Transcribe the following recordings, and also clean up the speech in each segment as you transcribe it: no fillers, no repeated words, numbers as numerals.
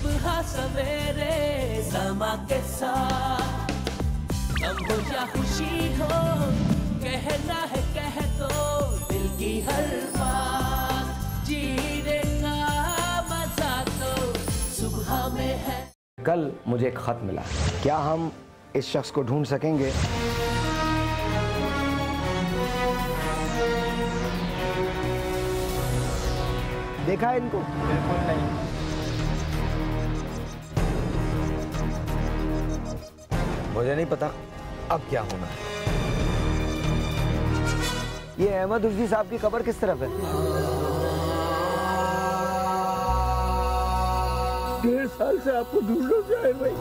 सुबह सवेरे समा के साथ, गम हो या खुशी हो, कहना है कह दो दिल की हर बात, जीने का मजा तो सुबह में है। कल मुझे एक खत मिला, क्या हम इस शख्स को ढूंढ सकेंगे? देखा है इनको? बिल्कुल नहीं। मुझे नहीं पता अब क्या होना है। ये अहमद रुश्दी साहब की कब्र किस तरफ है? 1.5 साल से आपको ढूंढ लो जाहिर भाई।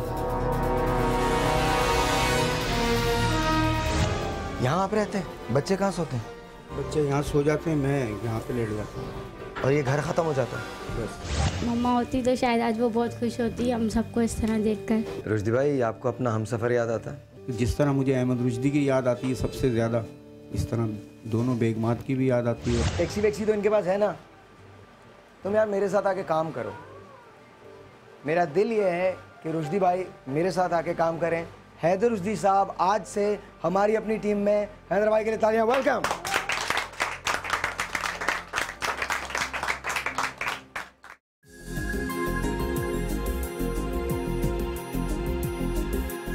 यहाँ आप रहते हैं? बच्चे कहाँ सोते हैं? बच्चे यहाँ सो जाते हैं, मैं यहाँ पे लेट जाता हूँ। और ये घर खत्म हो जाता है बस। मम्मा होती तो शायद आज वो बहुत खुश होती हम सबको इस तरह देखकर। रुश्दी भाई, आपको अपना हमसफर याद आता है? जिस तरह मुझे अहमद रुश्दी की याद आती है सबसे ज़्यादा, इस तरह दोनों बेगमात की भी याद आती है। टैक्सी वैक्सी तो इनके पास है ना? तुम यार मेरे साथ आके काम करो। मेरा दिल ये है कि रुश्दी भाई मेरे साथ आके काम करें। हैदर रुश्दी साहब आज से हमारी अपनी टीम में। हैदर भाई के लिए तालियां, वेलकम।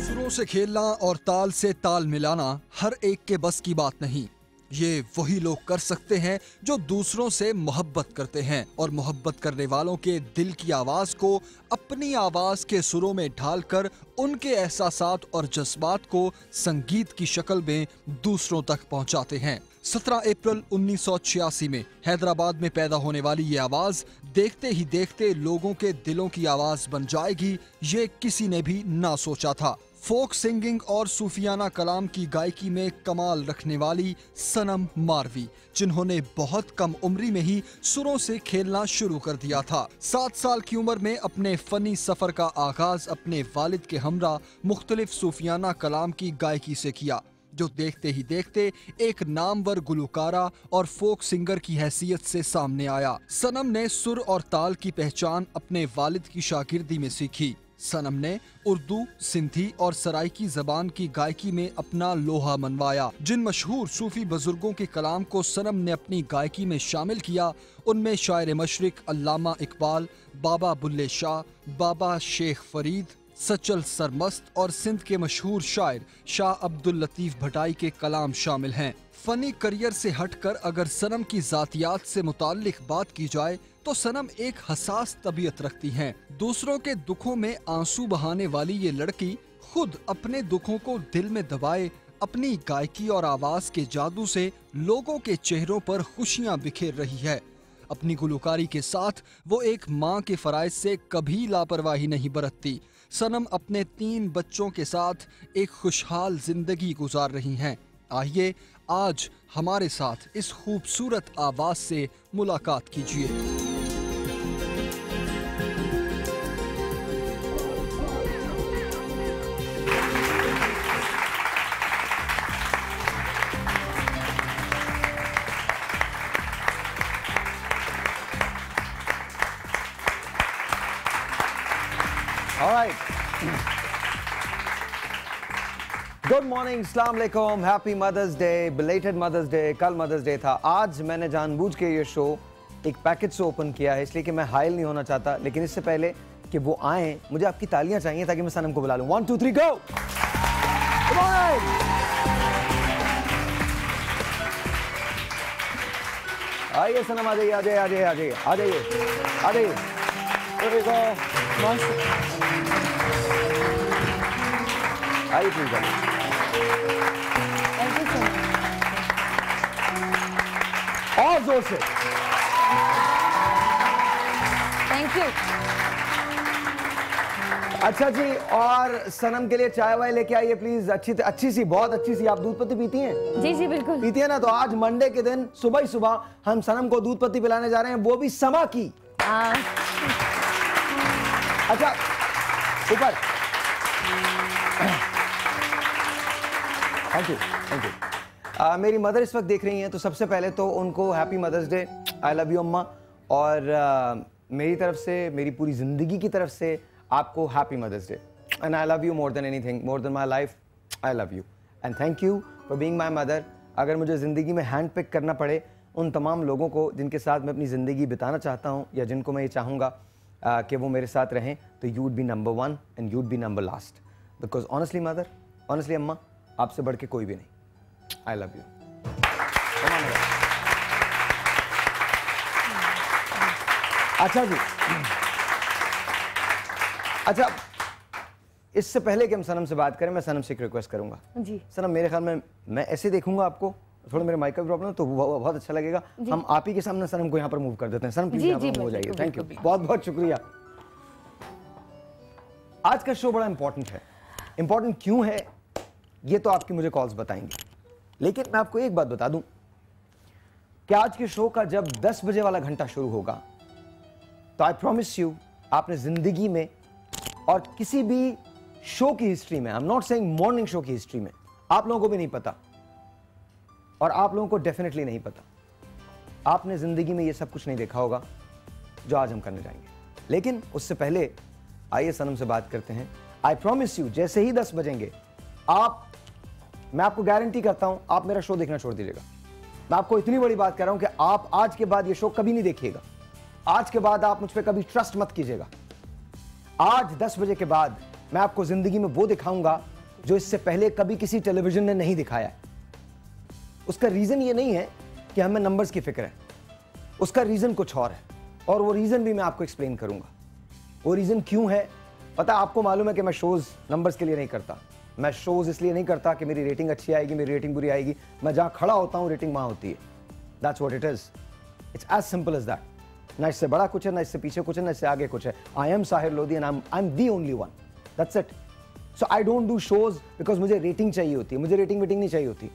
सुरों से खेलना और ताल से ताल मिलाना हर एक के बस की बात नहीं। ये वही लोग कर सकते हैं जो दूसरों से मोहब्बत करते हैं और मोहब्बत करने वालों के दिल की आवाज को अपनी आवाज के सुरों में ढालकर उनके एहसासात और जज्बात को संगीत की शक्ल में दूसरों तक पहुंचाते हैं। 17 अप्रैल 1986 में हैदराबाद में पैदा होने वाली ये आवाज देखते ही देखते लोगों के दिलों की आवाज बन जाएगी, ये किसी ने भी ना सोचा था। फोक सिंगिंग और सूफियाना कलाम की गायकी में कमाल रखने वाली सनम मारवी, जिन्होंने बहुत कम उम्री में ही सुरों से खेलना शुरू कर दिया था। 7 साल की उम्र में अपने फनी सफर का आगाज अपने वालिद के हमरा मुख्तलिफ सूफियाना कलाम की गायकी से किया, जो देखते ही देखते एक नामवर गुलकारा और फोक सिंगर की हैसियत से सामने आया। सनम ने सुर और ताल की पहचान अपने वालिद की शागिर्दी में सीखी। सनम ने उर्दू, सिंधी और सराइकी जबान की गायकी में अपना लोहा मनवाया। जिन मशहूर सूफी बुजुर्गों के कलाम को सनम ने अपनी गायकी में शामिल किया, उनमें शायर मशरिक अल्लामा इकबाल, बाबा बुल्ले शाह, बाबा शेख फरीद, सचल सरमस्त और सिंध के मशहूर शायर शाह अब्दुल लतीफ भटाई के कलाम शामिल हैं। फनी करियर से हटकर अगर सनम की जातियात से मुताल्लिक बात की जाए तो सनम एक हसास तबीयत रखती हैं। दूसरों के दुखों में आंसू बहाने वाली ये लड़की खुद अपने दुखों को दिल में दबाए अपनी गायकी और आवाज के जादू से लोगों के चेहरों पर खुशियां बिखेर रही है। अपनी गुलकारी के साथ वो एक माँ के फराइज से कभी लापरवाही नहीं बरतती। सनम अपने 3 बच्चों के साथ एक खुशहाल जिंदगी गुजार रही हैं। आइए आज हमारे साथ इस खूबसूरत आवाज से मुलाकात कीजिए। गुड मॉर्निंग, अस्सलाम वालेकुम, happy mother's day, belated mother's day. कल मदर्स डे था। आज मैंने जानबूझ के ये शो एक पैकेज से ओपन किया है, इसलिए कि मैं हाइल नहीं होना चाहता। लेकिन इससे पहले कि वो आए, मुझे आपकी तालियां चाहिए ताकि मैं सनम को बुला लूं। 1 2 3 गो। आइए सनम, आ जाइए, आ जाइए, आ जाइए, आ जाइए, आ जाइए, आ जाइए। आइए प्लीज, आइए। और जोर से थैंक यू। अच्छा जी, और सनम के लिए चाय वाय लेके आइए प्लीज। अच्छी सी, बहुत अच्छी सी। आप दूध पत्ती पीती हैं? जी जी बिल्कुल पीती है ना। तो आज मंडे के दिन सुबह ही सुबह हम सनम को दूध पत्ती पिलाने जा रहे हैं, वो भी समा की। अच्छा ऊपर। Thank you, thank you. मेरी मदर इस वक्त देख रही हैं, तो सबसे पहले तो उनको happy mother's day. I love you अम्मा। और मेरी तरफ से, मेरी पूरी ज़िंदगी की तरफ से आपको happy mother's day. And I love you more than anything, more than my life, I love you and thank you for being my mother. अगर मुझे ज़िंदगी में हैंड पिक करना पड़े उन तमाम लोगों को जिनके साथ मैं अपनी ज़िंदगी बिताना चाहता हूँ या जिनको मैं ये चाहूँगा कि वो मेरे साथ रहें, तो you would be number 1 and you would be number last. Because honestly mother, honestly अम्मा, आपसे बढ़ के कोई भी नहीं। आई लव यू। अच्छा जी, अच्छा इससे पहले कि हम सनम से बात करें, मैं सनम से एक रिक्वेस्ट करूंगा। जी सनम, मेरे ख्याल में मैं ऐसे देखूंगा आपको, थोड़ा मेरे माइक का प्रॉब्लम है तो वो बहुत अच्छा लगेगा। हम आप ही के सामने सनम को यहाँ पर मूव कर देते हैं। सनम प्लीज यहाँ पर हो जाइए। थैंक यू, बहुत बहुत शुक्रिया। आज का शो बड़ा इंपॉर्टेंट है। इंपॉर्टेंट क्यों है ये तो आपकी मुझे कॉल्स बताएंगे, लेकिन मैं आपको एक बात बता दूं कि आज के शो का जब 10 बजे वाला घंटा शुरू होगा तो आई प्रॉमिस यू, आपने जिंदगी में और किसी भी शो की हिस्ट्री में, I am not saying morning show की हिस्ट्री में, आप लोगों को भी नहीं पता और आप लोगों को डेफिनेटली नहीं पता, आपने जिंदगी में ये सब कुछ नहीं देखा होगा जो आज हम करने जाएंगे। लेकिन उससे पहले आइए सनम से बात करते हैं। आई प्रॉमिस यू, जैसे ही 10 बजेंगे मैं आपको गारंटी करता हूं, आप मेरा शो देखना छोड़ दीजिएगा। मैं आपको इतनी बड़ी बात कर रहा हूं कि आप आज के बाद ये शो कभी नहीं देखिएगा। आज के बाद आप मुझ पर कभी ट्रस्ट मत कीजिएगा। आज 10 बजे के बाद मैं आपको जिंदगी में वो दिखाऊंगा जो इससे पहले कभी किसी टेलीविजन ने नहीं दिखाया है। उसका रीजन ये नहीं है कि हमें नंबर्स की फिक्र है, उसका रीजन कुछ और है और वो रीजन भी मैं आपको एक्सप्लेन करूंगा। वो रीजन क्यों है पता, आपको मालूम है कि मैं शोज नंबर्स के लिए नहीं करता। मैं शोज इसलिए नहीं करता कि मेरी रेटिंग अच्छी आएगी, मेरी रेटिंग बुरी आएगी। मैं जहां खड़ा होता हूं रेटिंग वहां होती है। That's what it is. It's as simple as that. ना इससे बड़ा कुछ है, ना इससे पीछे कुछ है, ना इससे आगे कुछ है। I am Sahir Lodhi and I am the only one. That's it. So I don't do shows because मुझे रेटिंग चाहिए होती है, मुझे रेटिंग वेटिंग नहीं चाहिए होती।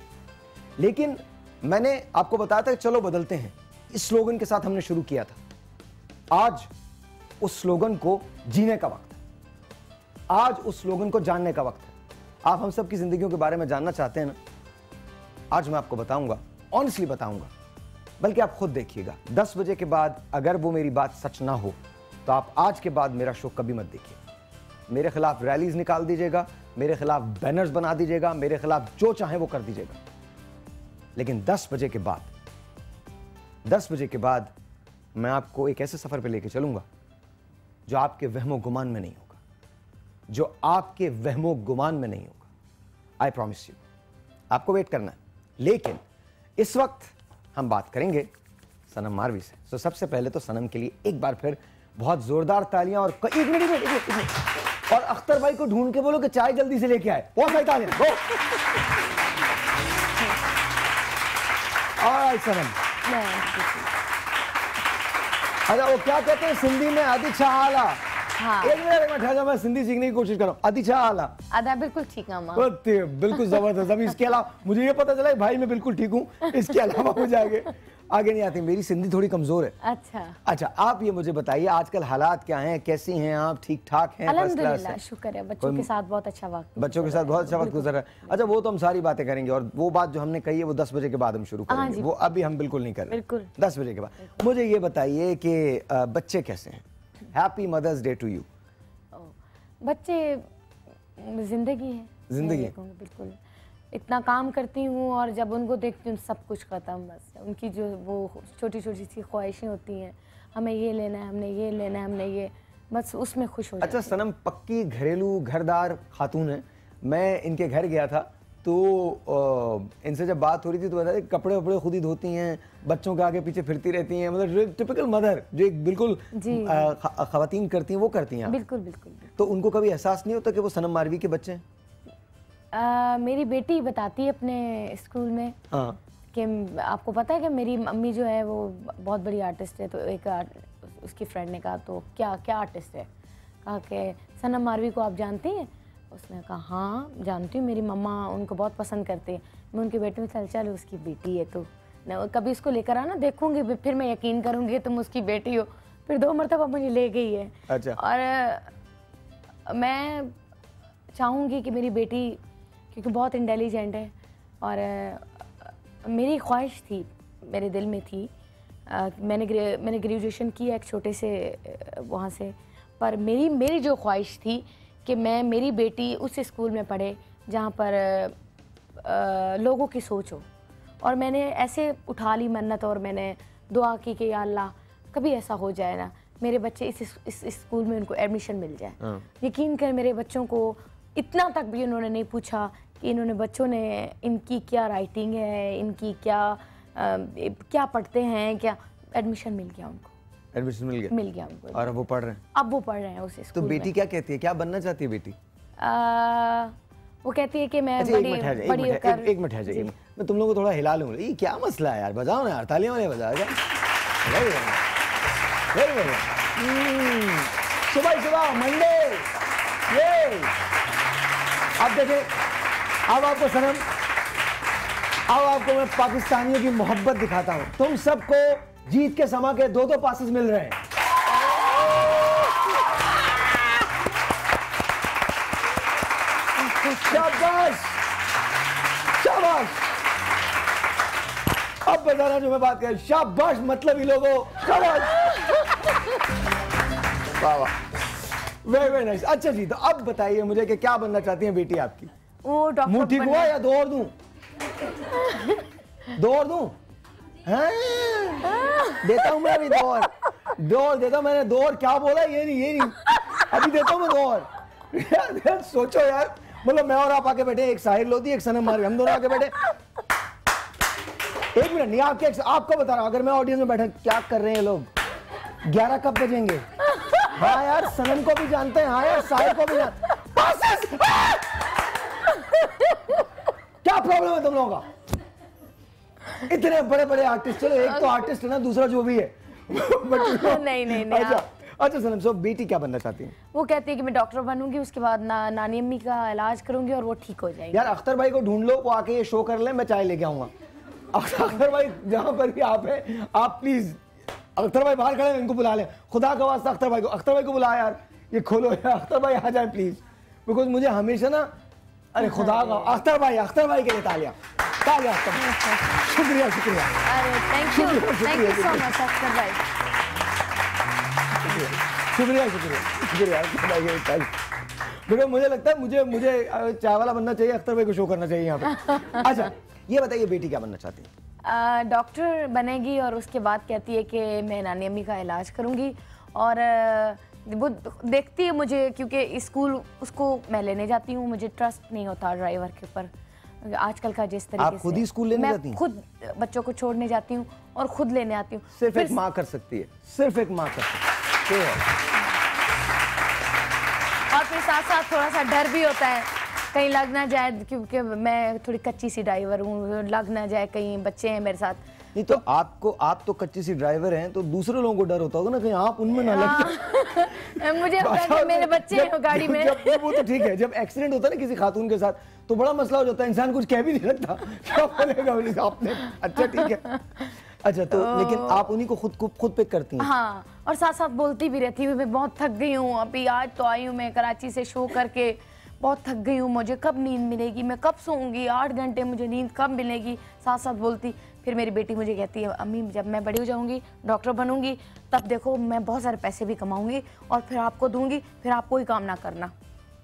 लेकिन मैंने आपको बताया था कि चलो बदलते हैं। इस स्लोगन के साथ हमने शुरू किया था। आज उस स्लोगन को जीने का वक्त है, आज उस स्लोगन को जानने का वक्त है। आप हम सब की जिंदगियों के बारे में जानना चाहते हैं ना, आज मैं आपको बताऊंगा, ऑनेस्टली बताऊंगा, बल्कि आप खुद देखिएगा। 10 बजे के बाद अगर वो मेरी बात सच ना हो तो आप आज के बाद मेरा शो कभी मत देखिए। मेरे खिलाफ रैलीज निकाल दीजिएगा, मेरे खिलाफ बैनर्स बना दीजिएगा, मेरे खिलाफ जो चाहे वो कर दीजिएगा, लेकिन 10 बजे के बाद, 10 बजे के बाद मैं आपको एक ऐसे सफर पे लेके चलूंगा जो आपके वहमो गुमान में नहीं होगा, जो आपके वहमो गुमान में नहीं होगा। I promise you. आपको वेट करना है। लेकिन इस वक्त हम बात करेंगे सनम मारवी से। तो सबसे पहले तो सनम के लिए एक बार फिर बहुत जोरदार तालियां और एक मिनट और अख्तर भाई को ढूंढ के बोलो कि चाय जल्दी से लेके आए। बहुत सारी तालियां। गो। ऑलराइट सनम। अच्छा, वो क्या कहते हैं सिंधी में आदि छा आला। हाँ। एक मिनट ठहर, मैं सिंधी सीखने की कोशिश कर रहा हूँ। आदि छा आला। अदा बिल्कुल ठीक है माँ। बिल्कुल जबरदस्त। अभी इसके अलावा मुझे ये पता चला भाई मैं बिल्कुल ठीक हूँ, इसके अलावा मुझे आगे नहीं आती। मेरी सिंधी थोड़ी कमजोर है। अच्छा, आप ये मुझे बताइए आजकल हालात क्या हैं, कैसी हैं आप? ठीक ठाक हैं? अल्हम्दुलिल्लाह, शुक्र है। बच्चों के साथ बहुत अच्छा वक्त, बच्चों के साथ बहुत अच्छा वक्त गुजर रहा है। अच्छा, वो तो हम सारी बातें करेंगे और वो बात जो हमने कही है वो 10 बजे के बाद हम शुरू करेंगे। वो अभी हम बिल्कुल नहीं कर रहे। बिल्कुल 10 बजे के बाद। मुझे ये बताइए कि बच्चे कैसे हैं? Happy mother's day to you. बच्चे जिंदगी है, जिंदगी बिल्कुल। इतना काम करती हूँ और जब उनको देखती हूँ सब कुछ खत्म। बस उनकी जो वो छोटी छोटी सी ख्वाहिशें होती हैं, हमें ये लेना है, हमने ये लेना है, हमने ये, बस उसमें खुश हो जाती हैं। अच्छा सनम पक्की घरेलू घरदार खातून है। मैं इनके घर गया था तो इनसे जब बात हो रही थी तो बता कपड़े वपड़े खुद ही धोती हैं, बच्चों के आगे पीछे फिरती रहती हैं, मतलब टिपिकल मदर जो एक बिल्कुल खवातीन करती हैं वो करती हैं। बिल्कुल बिल्कुल। तो उनको कभी एहसास नहीं होता कि वो सनम मारवी के बच्चे हैं? मेरी बेटी बताती है अपने स्कूल में कि आपको पता है कि मेरी मम्मी जो है वो बहुत बड़ी आर्टिस्ट है। तो एक उसकी फ्रेंड ने कहा तो क्या क्या आर्टिस्ट है? कहा कि सनम मारवी को आप जानती हैं? उसने कहा हाँ जानती हूँ, मेरी मम्मा उनको बहुत पसंद करती है। मैं उनकी बेटी में चल उसकी बेटी है तो कभी इसको लेकर आना, देखूंगी फिर मैं यकीन करूंगी तुम उसकी बेटी हो। फिर 2 मरतबा मुझे ले गई है। अच्छा। और मैं चाहूँगी कि मेरी बेटी, क्योंकि बहुत इंटेलिजेंट है और मेरी ख्वाहिश थी, मेरे दिल में थी मैंने ग्रेजुएशन किया एक छोटे से वहाँ से, पर मेरी जो ख्वाहिश थी कि मेरी बेटी उस स्कूल में पढ़े जहाँ पर लोगों की सोच हो। और मैंने ऐसे उठा ली मन्नत और मैंने दुआ की कि या अल्लाह कभी ऐसा हो जाए ना मेरे बच्चे इस स्कूल में उनको एडमिशन मिल जाए। यकीन कर मेरे बच्चों को इतना तक भी उन्होंने नहीं पूछा कि बच्चों ने इनकी क्या राइटिंग है, इनकी क्या पढ़ते हैं, क्या एडमिशन मिल गया उनको। एडमिशन मिल गया उनको। और अब वो पढ़ रहे हैं? अब वो पढ़ रहे हैं उस स्कूल तो में। बेटी क्या कहती है, क्या बनना चाहती है बेटी? वो कहती है कि मैं एक मिनट है जाइए, मैं तुम लोगों को थोड़ा हिला लूंगा। ये क्या मसला है यार, बजाओ ना यार, तालियां वाले बजाओ क्या। सुबह मंडे ये अब देखें, अब आपको सनम, अब आपको मैं पाकिस्तानियों की मोहब्बत दिखाता हूं। तुम सबको जीत के समा के 2-2 पासेस मिल रहे हैं। शाबाश शाबाश। अब बताना जो मैं बात कर, शाबाश मतलब ही लोगों, शाबाश, वाह वाह, वेरी नाइस। अच्छा जी, तो अब बताइए मुझे कि क्या बनना चाहती है बेटी आपकी? वो डॉक्टर मुंह ठीक हुआ या दो और दूं? दो और दूं? देता हूं मैं अभी दो और देता हूं। मैंने दो और क्या बोला, ये नहीं अभी देता हूं मैं दो और। सोचो यार, मतलब मैं और आप आके बैठे, एक साहिर लोधी एक सनम मार, हम दोनों आके बैठे। एक मिनट नहीं, आपको बता रहा हूं, अगर मैं ऑडियंस में बैठा, क्या कर रहे हैं लोग, 11 कब बजेंगे? हाँ यार, सनम को भी जानते हैं, हाँ यार साहिर को भी जानते हैं। क्या प्रॉब्लम है तुम लोगों का? इतने बड़े बड़े आर्टिस्ट, चलो एक तो आर्टिस्ट है ना, दूसरा जो भी है। नहीं। अच्छा सनम, सो बेटी क्या बनना चाहती है? वो कहती है कि मैं डॉक्टर बनूंगी, उसके बाद नानी अम्मी का इलाज करूंगी और वो ठीक हो जाएगी। यार अख्तर भाई को ढूंढ लो, वो आके ये शो कर ले, मैं चाय लेके आऊंगा। अख्तर भाई जहां पर भी आप हैं, आप प्लीज, अख्तर भाई बाहर खड़े हैं, इनको बुला लें, खुदा का वास्ता अख्तर भाई को बुला यार, ये खोलो यार, अख्तर भाई आ जाए प्लीज, बिकॉज मुझे हमेशा ना, अरे खुदा का, अख्तर भाई के लिए तालियां। शुक्रिया। अरे thank you so much Akhtar भाई। शुक्रिया। बिकॉज मुझे लगता है मुझे चाय वाला बनना चाहिए, अख्तर भाई को शो करना चाहिए यहाँ पे। अच्छा ये बताइए बेटी क्या बनना चाहती है? डॉक्टर बनेगी और उसके बाद कहती है कि मैं नानी अम्मी का इलाज करूँगी। और वो देखती है मुझे, क्योंकि स्कूल उसको मैं लेने जाती हूँ, मुझे ट्रस्ट नहीं होता ड्राइवर के ऊपर आजकल का, जिस तरीके से। आप खुद ही स्कूल लेने जाती हैं? खुद बच्चों को छोड़ने जाती हूँ और खुद लेने आती हूँ। सिर्फ एक माँ कर सकती है, सिर्फ एक माँ कर सकती है। और फिर साथ साथ थोड़ा सा डर भी होता है कहीं लग ना जाए, क्योंकि मैं थोड़ी कच्ची सी ड्राइवर हूँ, लग ना जाए, कहीं बच्चे हैं मेरे साथ। नहीं तो आप तो कच्ची सी ड्राइवर हैं, तो दूसरे लोगों को डर होता होगा ना कहीं आप उनमें ना लग जाए। मुझे मेरे बच्चे हैं गाड़ी में। वो तो ठीक है, जब एक्सीडेंट होता है ना किसी खातून के साथ, तो बड़ा मसला हो जाता है, इंसान कुछ कह भी नहीं सकता, क्या बोलेगा आपने। अच्छा ठीक है, अच्छा तो लेकिन आप उन्हीं को खुद पिक करती हैं? हाँ, और साथ साथ बोलती भी रहती हूँ, मैं बहुत थक गई हूँ, अभी आज तो आई हूँ मैं कराची से शो करके, बहुत थक गई हूँ, मुझे कब नींद मिलेगी, मैं कब सोऊंगी, 8 घंटे मुझे नींद कब मिलेगी, साथ साथ बोलती। फिर मेरी बेटी मुझे कहती है, अम्मी जब मैं बड़ी हो जाऊंगी, डॉक्टर बनूंगी, तब देखो मैं बहुत सारे पैसे भी कमाऊंगी और फिर आपको दूंगी, फिर आप कोई काम ना करना।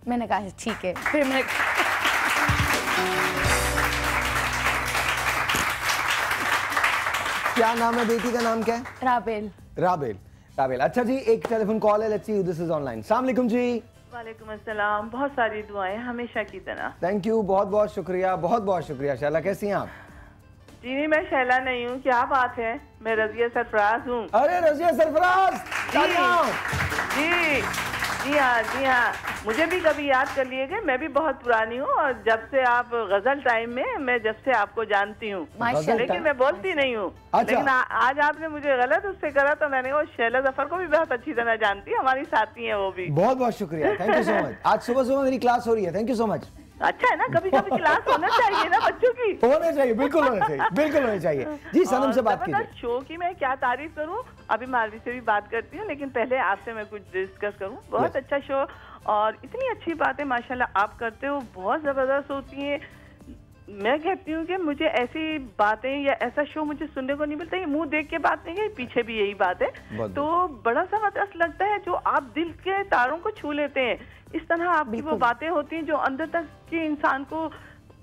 मैंने कहा ठीक है। फिर मैं क्या नाम है बेटी का? नाम क्या है? राबेल। अच्छा जी, एक टेलीफोन कॉल है, let's see who this is online. अस्सलाम वालेकुम जी। वालेकुम अस्सलाम, बहुत सारी दुआएं हमेशा की तरह। थैंक यू, बहुत शुक्रिया। शैला कैसी हैं आप? जी मैं शैला नहीं हूँ, क्या बात है, मैं रजिया सरफराज हूँ। अरे रजिया सरफराज, जी हाँ, मुझे भी कभी याद कर लिए गए, मैं भी बहुत पुरानी हूँ, और जब से आप गजल टाइम में, मैं जब से आपको जानती हूँ, लेकिन मैं बोलती नहीं हूँ। अच्छा। लेकिन आज आपने मुझे गलत उससे करा, तो मैंने वो शैला जफर को भी बहुत अच्छी तरह जानती है, हमारी साथी है वो भी। बहुत शुक्रिया, थैंक यू सो मच। आज सुबह मेरी क्लास हो रही है, थैंक यू सो मच। अच्छा है ना, कभी कभी क्लास होना चाहिए ना बच्चों की। होना चाहिए, बिल्कुल होना चाहिए। जी सनम से बात कीजिए। शो की मैं क्या तारीफ करूं, अभी मालवी से भी बात करती हूँ, लेकिन पहले आपसे मैं कुछ डिस्कस करूं। बहुत अच्छा शो और इतनी अच्छी बातें माशाल्लाह आप करते हो, बहुत जबरदस्त होती हैं। मैं कहती हूँ कि मुझे ऐसी बातें या ऐसा शो मुझे सुनने को नहीं मिलता। ये मुंह देख के बात नहीं है, पीछे भी यही बात है। तो बड़ा जबरदस्त लगता है जो आप दिल के तारों को छू लेते हैं। इस तरह आपकी वो बातें होती हैं जो अंदर तक के इंसान को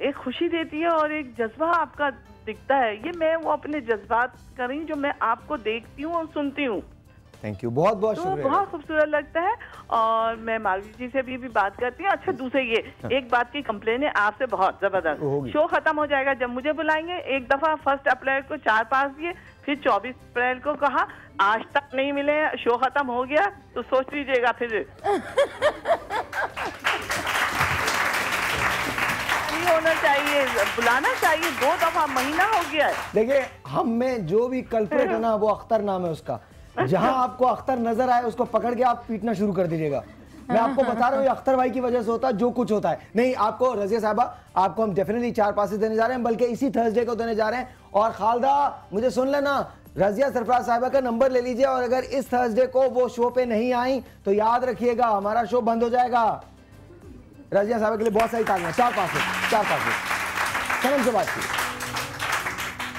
एक खुशी देती है और एक जज्बा आपका दिखता है। ये मैं वो अपने जज्बात कर रही हूँ जो मैं आपको देखती हूँ और सुनती हूँ। थैंक यू, बहुत बहुत शुक्रिया। बहुत खूबसूरत लगता है। और मैं मालवी जी से भी बात करती हूँ। अच्छा, दूसरे ये एक बात की कंप्लेन है आपसे बहुत जबरदस्त। शो खत्म हो जाएगा जब मुझे बुलाएंगे। एक दफा 1 अप्रैल को 4 पास दिए, फिर 24 अप्रैल को कहा, आज तक नहीं मिले, शो खत्म हो गया। तो सोच लीजिएगा फिर नहीं होना चाहिए, बुलाना चाहिए। 2 दफा महीना हो गया है। देखिए, हम में जो भी कल्प्रेट है ना, वो अख्तर नाम है उसका। जहां आपको अख्तर नजर आए उसको पकड़ के आप पीटना शुरू कर दीजिएगा। मैं आपको बता रहा हूँ, ये अख्तर भाई की वजह से होता है जो कुछ होता है। नहीं, आपको रजिया साहबा, आपको हम डेफिनेटली 4 पासेस देने जा रहे हैं, बल्कि इसी थर्सडे को देने जा रहे हैं। और खालदा, मुझे सुन लेना, रजिया सरफराज साहिबा का नंबर ले लीजिए, और अगर इस थर्सडे को वो शो पे नहीं आई तो याद रखिएगा हमारा शो बंद हो जाएगा। रजिया साहिबा के लिए बहुत सारी तालियां। 4 पासेस। सनम से बात की,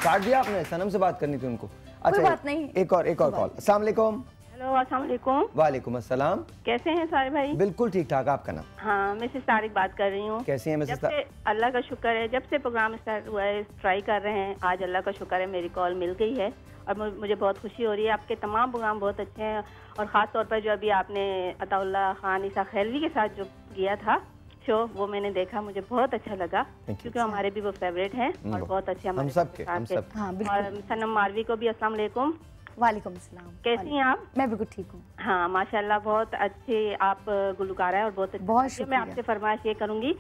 काट दिया आपने। सनम से बात करनी थी उनको। अच्छा, बात नहीं। एक और कॉल। अस्सलाम वालेकुम। हेलो, अस्सलाम वालेकुम। वालेकुम अस्सलाम। कैसे हैं सारे भाई? बिल्कुल ठीक ठाक। आपका नाम? हाँ, मिसेस तारिक बात कर रही हूँ। कैसी हैं मिसेस तारिक? अल्लाह का शुक्र है, जब से प्रोग्राम स्टार्ट हुआ है ट्राई कर रहे हैं। आज अल्लाह का शुक्र है मेरी कॉल मिल गई है और मुझे बहुत खुशी हो रही है। आपके तमाम प्रोग्राम बहुत अच्छे हैं और ख़ास तौर पर जो अभी आपने अताउल्ला खान ईसा खैलवी के साथ जो किया था शो, वो मैंने देखा, मुझे बहुत अच्छा लगा क्योंकि हमारे भी वो फेवरेट हैं और बहुत अच्छे हम सब के। और सनम मालवी को भी अस्सलाम वालेकुम। वालेकुम सलाम। कैसी हैं आप? मैं बिल्कुल ठीक हूँ। हाँ, माशाल्लाह, बहुत अच्छे आप गुलकार है और बहुत अच्छे। बहुत शुक्रिया। मैं आपसे फरमाइश ये करूँगी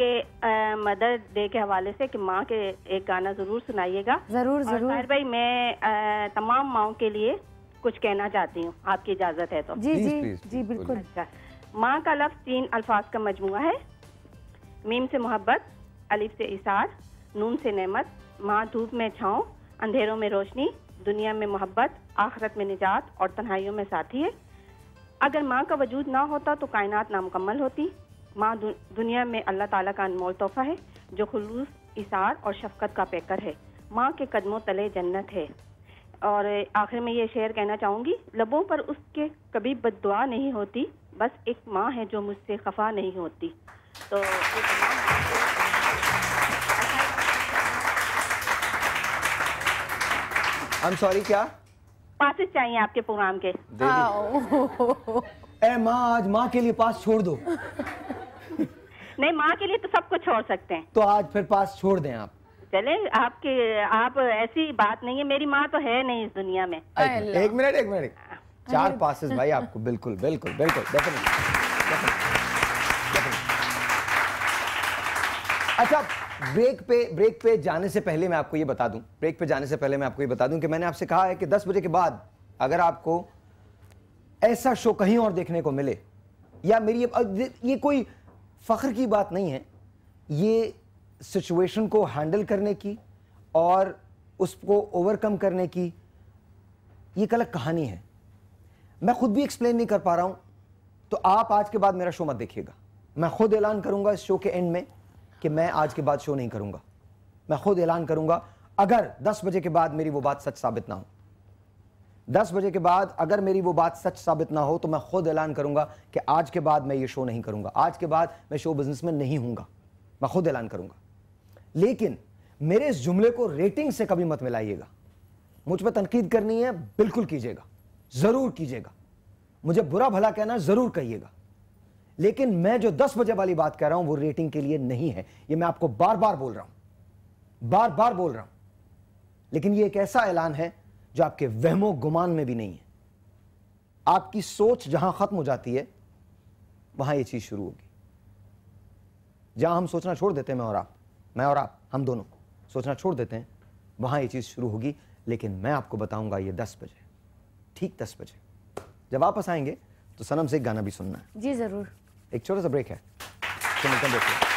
कि मदर डे के हवाले से कि माँ के एक गाना जरूर सुनाइएगा। जरूर जरूर भाई, मैं तमाम माओं के लिए कुछ कहना चाहती हूँ, आपकी इजाजत है तो? जी जी जी बिल्कुल। अच्छा, माँ का लफ्ज 3 अल्फाज का मजमुआ है। मीम से मोहब्बत, अलिफ से इसार, नून से नेमत। माँ धूप में छाँव, अंधेरों में रोशनी, दुनिया में मोहब्बत, आखिरत में निजात और तन्हाइयों में साथी है। अगर माँ का वजूद ना होता तो कायनात नामुकम्मल होती। माँ दुनिया में अल्लाह ताला का अनमोल तोहफा है जो खुलूस, इसार और शफकत का पैकर है। माँ के कदमों तले जन्नत है। और आखिर में ये शेर कहना चाहूँगी, लबों पर उसके कभी बद्दुआ नहीं होती, बस एक माँ है जो मुझसे खफा नहीं होती। तो I'm sorry, क्या पासेस चाहिए आपके प्रोग्राम के? ए माँ, आज माँ के लिए पास छोड़ दो। नहीं, माँ के लिए तो सब कुछ छोड़ सकते हैं। तो आज फिर पास छोड़ दें आप। चले, आप ऐसी बात नहीं है, मेरी माँ तो है नहीं इस दुनिया में। एक मिनट 4 पासेस भाई आपको। बिल्कुल बिल्कुल बिल्कुल, डेफिनेटली। अच्छा, ब्रेक पे जाने से पहले मैं आपको ये बता दूं, कि मैंने आपसे कहा है कि 10 बजे के बाद अगर आपको ऐसा शो कहीं और देखने को मिले, या मेरी ये कोई फख्र की बात नहीं है, ये सिचुएशन को हैंडल करने की और उसको ओवरकम करने की ये एक अलग कहानी है। मैं खुद भी एक्सप्लेन नहीं कर पा रहा हूं, तो आप आज के बाद मेरा शो मत देखिएगा। मैं खुद ऐलान करूंगा इस शो के एंड में कि मैं आज के बाद शो नहीं करूंगा। मैं खुद ऐलान करूंगा, अगर 10 बजे के बाद मेरी वो बात सच साबित ना हो, 10 बजे के बाद अगर मेरी वो बात सच साबित ना हो, तो मैं खुद ऐलान करूंगा कि आज के बाद मैं ये शो नहीं करूंगा। आज के बाद मैं शो बिजनेस में नहीं हूंगा। मैं खुद ऐलान करूंगा। लेकिन मेरे इस जुमले को रेटिंग से कभी मत मिलाइएगा। मुझ पर तनकीद करनी है, बिल्कुल कीजिएगा, जरूर कीजिएगा। मुझे बुरा भला कहना जरूर कहिएगा, लेकिन मैं जो 10 बजे वाली बात कह रहा हूं वो रेटिंग के लिए नहीं है। ये मैं आपको बार बार बोल रहा हूं, लेकिन ये एक ऐसा ऐलान है जो आपके वहमो गुमान में भी नहीं है। आपकी सोच जहां खत्म हो जाती है, वहां ये चीज शुरू होगी। जहां हम सोचना छोड़ देते हैं, मैं और आप, हम दोनों सोचना छोड़ देते हैं, वहां ये चीज शुरू होगी। लेकिन मैं आपको बताऊंगा ये 10 बजे, ठीक 10 बजे जब वापस आएंगे तो सनम से एक गाना भी सुनना है। जी जरूर। एक छोटा सा ब्रेक है, तो मिलते हैं ब्रेक।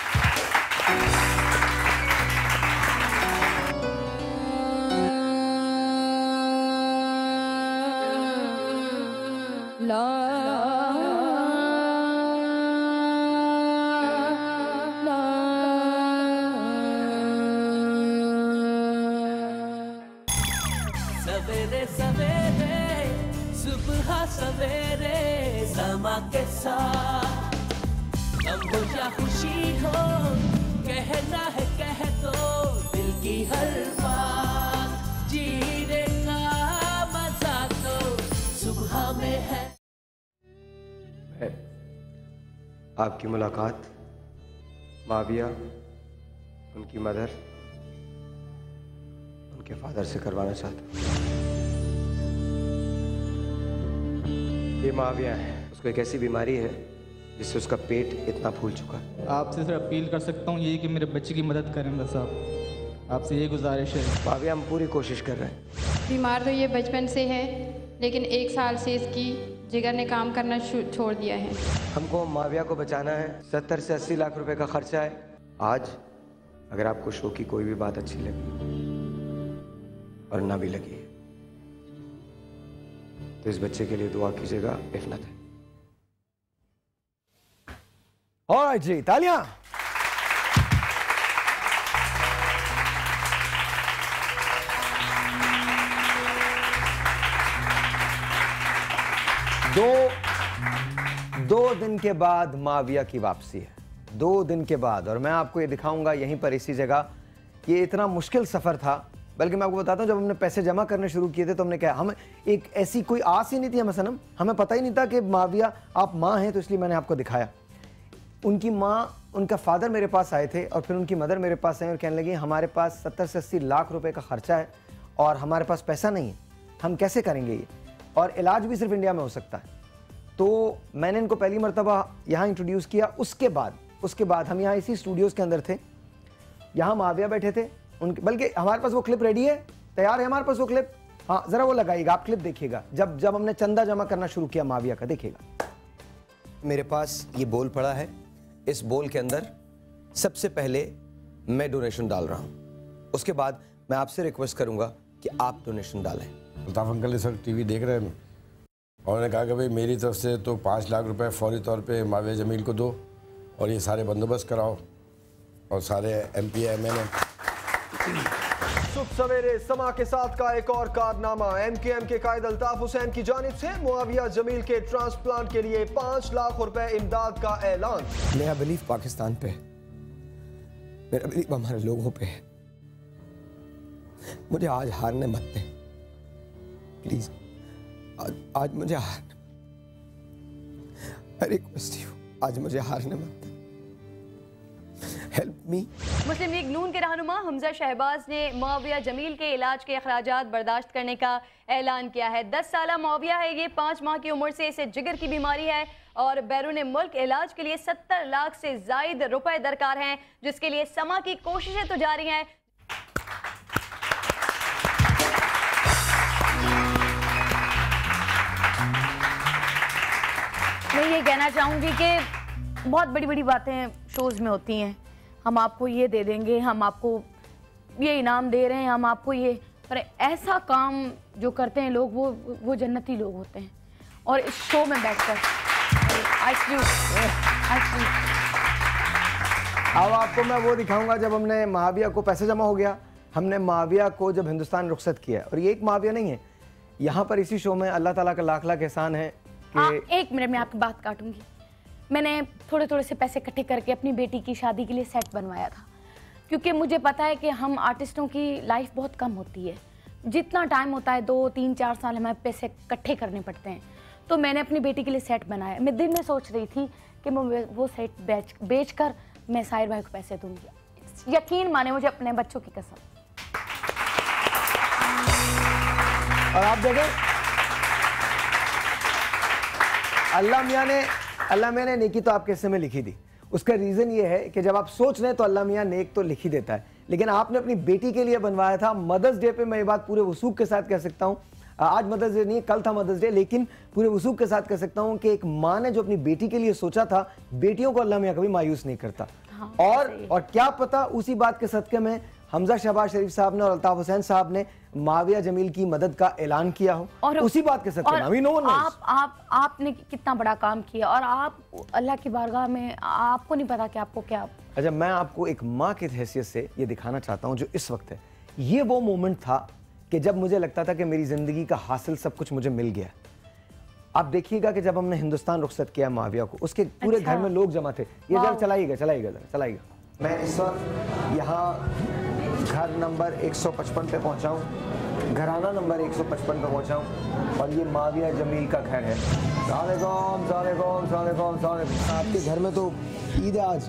सवेरे सवेरे सुबह सवेरे समा के साथ गम हो या खुशी हो कहना है कह दो दिल की हर बात जीने का मजा तो सुबह में है। आपकी मुलाकात माविया, उनकी मदर, उनके फादर से करवाना चाहता हूँ। ये माविया है, उसको एक ऐसी बीमारी है जिससे उसका पेट इतना फूल चुका है। आपसे सिर्फ अपील कर सकता हूँ यही कि मेरे बच्चे की मदद करें बस आप, आपसे ये गुजारिश है। माविया, हम पूरी कोशिश कर रहे हैं। बीमार तो ये बचपन से है, लेकिन 1 साल से इसकी जिगर ने काम करना छोड़ दिया है। हमको माविया को बचाना है। 70 से 80 लाख रुपए का खर्चा है। आज अगर आपको शो की कोई भी बात अच्छी लगी और ना भी लगी तो इस बच्चे के लिए दुआ कीजिएगा, इफ नथिंग। ऑलराइट जी, तालियां। दो दिन के बाद माविया की वापसी है, 2 दिन के बाद। और मैं आपको ये दिखाऊंगा यहीं पर इसी जगह। ये इतना मुश्किल सफर था, बल्कि मैं आपको बताता हूँ, जब हमने पैसे जमा करने शुरू किए थे तो हमने कहा, हमें एक ऐसी कोई आस ही नहीं थी हमें सनम, हमें पता ही नहीं था कि माविया आप माँ हैं, तो इसलिए मैंने आपको दिखाया। उनकी माँ, उनका फादर मेरे पास आए थे और फिर उनकी मदर मेरे पास आई और कहने लगी हमारे पास 70 से 80 लाख रुपए का खर्चा है और हमारे पास पैसा नहीं है, हम कैसे करेंगे ये, और इलाज भी सिर्फ इंडिया में हो सकता है। तो मैंने इनको पहली मरतबा यहाँ इंट्रोड्यूस किया। उसके बाद हम यहाँ इसी स्टूडियोज़ के अंदर थे, यहाँ माविया बैठे थे उनके, बल्कि हमारे पास वो क्लिप रेडी है, तैयार है हमारे पास वो क्लिप। हाँ, ज़रा वो लगाइएगा, आप क्लिप देखिएगा जब हमने चंदा जमा करना शुरू किया माविया का, देखिएगा। मेरे पास ये बोल पड़ा है, इस बोल के अंदर सबसे पहले मैं डोनेशन डाल रहा हूँ, उसके बाद मैं आपसे रिक्वेस्ट करूँगा कि आप डोनेशन डालें। अल्ताफ अंकल ने सर टीवी देख रहे हैं और उन्होंने कहा कि भाई मेरी तरफ से तो 5 लाख रुपए फौरी तौर पे माविया जमील को दो और ये सारे बंदोबस्त कराओ और सारे MP MNA। सुबह सवेरे समा के साथ का एक और कारनामा। MKM के कायद अल्ताफ हुसैन की जानिब से मुआविया जमील के ट्रांसप्लांट के लिए 5 लाख रुपए इमदाद का ऐलान। मेरा बिलीफ पाकिस्तान पे है, मेरा बिलीफ हमारे लोगों पे है। मुझे आज हारने मत दें प्लीज, आज मुझे हारने, मैं रिक्वेस्ट यू, आज मुझे हारने मत दें। Help me. मुस्लिम लीग नून के रहनुमा हमजा शहबाज ने मुआविया जमील के इलाज के अखराजात बर्दाश्त करने का ऐलान किया है। 10 साला मुआविया है, ये 5 माह की उम्र से इसे जिगर की बीमारी है और बैरून मुल्क इलाज के लिए 70 लाख से जायद रुपए दरकार हैं, जिसके लिए समा की कोशिशें तो जारी हैं। मैं ये कहना चाहूँगी कि बहुत बड़ी बड़ी बातें शोज़ में होती हैं, हम आपको ये दे देंगे, हम आपको ये इनाम दे रहे हैं, हम आपको ये, पर ऐसा काम जो करते हैं लोग वो जन्नती लोग होते हैं। और इस शो में बैठकर अब आपको मैं वो दिखाऊंगा जब हमने माविया को, पैसे जमा हो गया, हमने माविया को जब हिंदुस्तान रुखसत किया। और ये एक माविया नहीं है, यहाँ पर इसी शो में अल्लाह ताला का लाख लाख एहसान है कि 1 मिनट में आपकी बात काटूंगी। मैंने थोड़े थोड़े से पैसे इकट्ठे करके अपनी बेटी की शादी के लिए सेट बनवाया था, क्योंकि मुझे पता है कि हम आर्टिस्टों की लाइफ बहुत कम होती है, जितना टाइम होता है 2, 3, 4 साल हमें पैसे इकट्ठे करने पड़ते हैं। तो मैंने अपनी बेटी के लिए सेट बनाया। मैं दिन में सोच रही थी कि मैं वो सेट बेच कर मैं साहिर भाई को पैसे दूंगी। यकीन माने मुझे अपने बच्चों की कसम। और आप देखें अल्लाह मियाँ ने नेकी तो आपके हिस्से में लिखी थी। उसका रीज़न ये है कि जब आप सोच रहे हैं तो अल्लाह मियाँ नेक तो लिख ही देता है, लेकिन आपने अपनी बेटी के लिए बनवाया था। मदर्स डे पे मैं ये बात पूरे वसूख के साथ कह सकता हूँ, आज मदर्स डे नहीं, कल था मदर्स डे, लेकिन पूरे वसूख के साथ कह सकता हूँ कि एक माँ ने जो अपनी बेटी के लिए सोचा था, बेटियों को अल्लाह मियाँ कभी मायूस नहीं करता। हाँ, और क्या पता उसी बात के सदक़े में हमजा शहबाज शरीफ साहब ने और अल्ताफ हुसैन साहब ने माविया जमील की मदद का ऐलान किया हो, और उसी बात के सदक़े में। आपने कितना बड़ा काम किया और आप अल्लाह की बारगाह में आपको नहीं पता कि आपको क्या। अच्छा, मैं आपको एक माँ की हैसियत से ये दिखाना चाहता हूँ जो इस वक्त है। ये वो मोमेंट था कि जब मुझे लगता था कि मेरी ज़िंदगी का हासिल सब कुछ मुझे मिल गया। आप देखिएगा कि जब हमने हिंदुस्तान रुखसत किया मुआविया को, उसके पूरे घर में लोग जमा थे। ये जरा चलाइएगा। मैं इस वक्त यहाँ घर नंबर 155 पे पहुँचा हूँ, घराना नंबर 155 पे पहुँचा हूँ और ये मुआविया जमील का घर है। आपके घर में तो ईद है आज,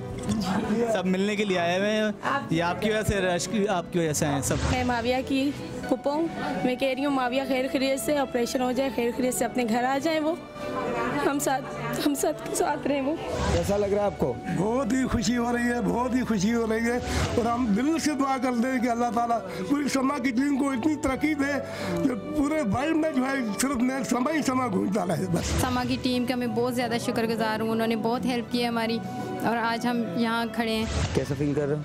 सब मिलने के लिए आए हुए हैं। ये आपकी वजह से, रश की आपकी वजह से आए सब। मैं माविया की फूफा हूँ। मैं कह रही हूँ माविया खैर खैरियत से ऑपरेशन हो जाए, खैर खैरियत से अपने घर आ जाए, वो हम साथ रहें। वो कैसा लग रहा है आपको? बहुत ही खुशी हो रही है, बहुत ही खुशी हो रही है और हम दिल से दुआ करते हैं कि अल्लाह ताला पूरी समा की टीम को इतनी तरक्की दे जो पूरे वर्ल्ड में जो है सिर्फ समा घूमता रहे बस। समा की टीम का मैं बहुत ज़्यादा शुक्रगुजार हूँ, उन्होंने बहुत हेल्प की है हमारी और आज हम यहाँ खड़े हैं। कैसा फील कर रहे हो?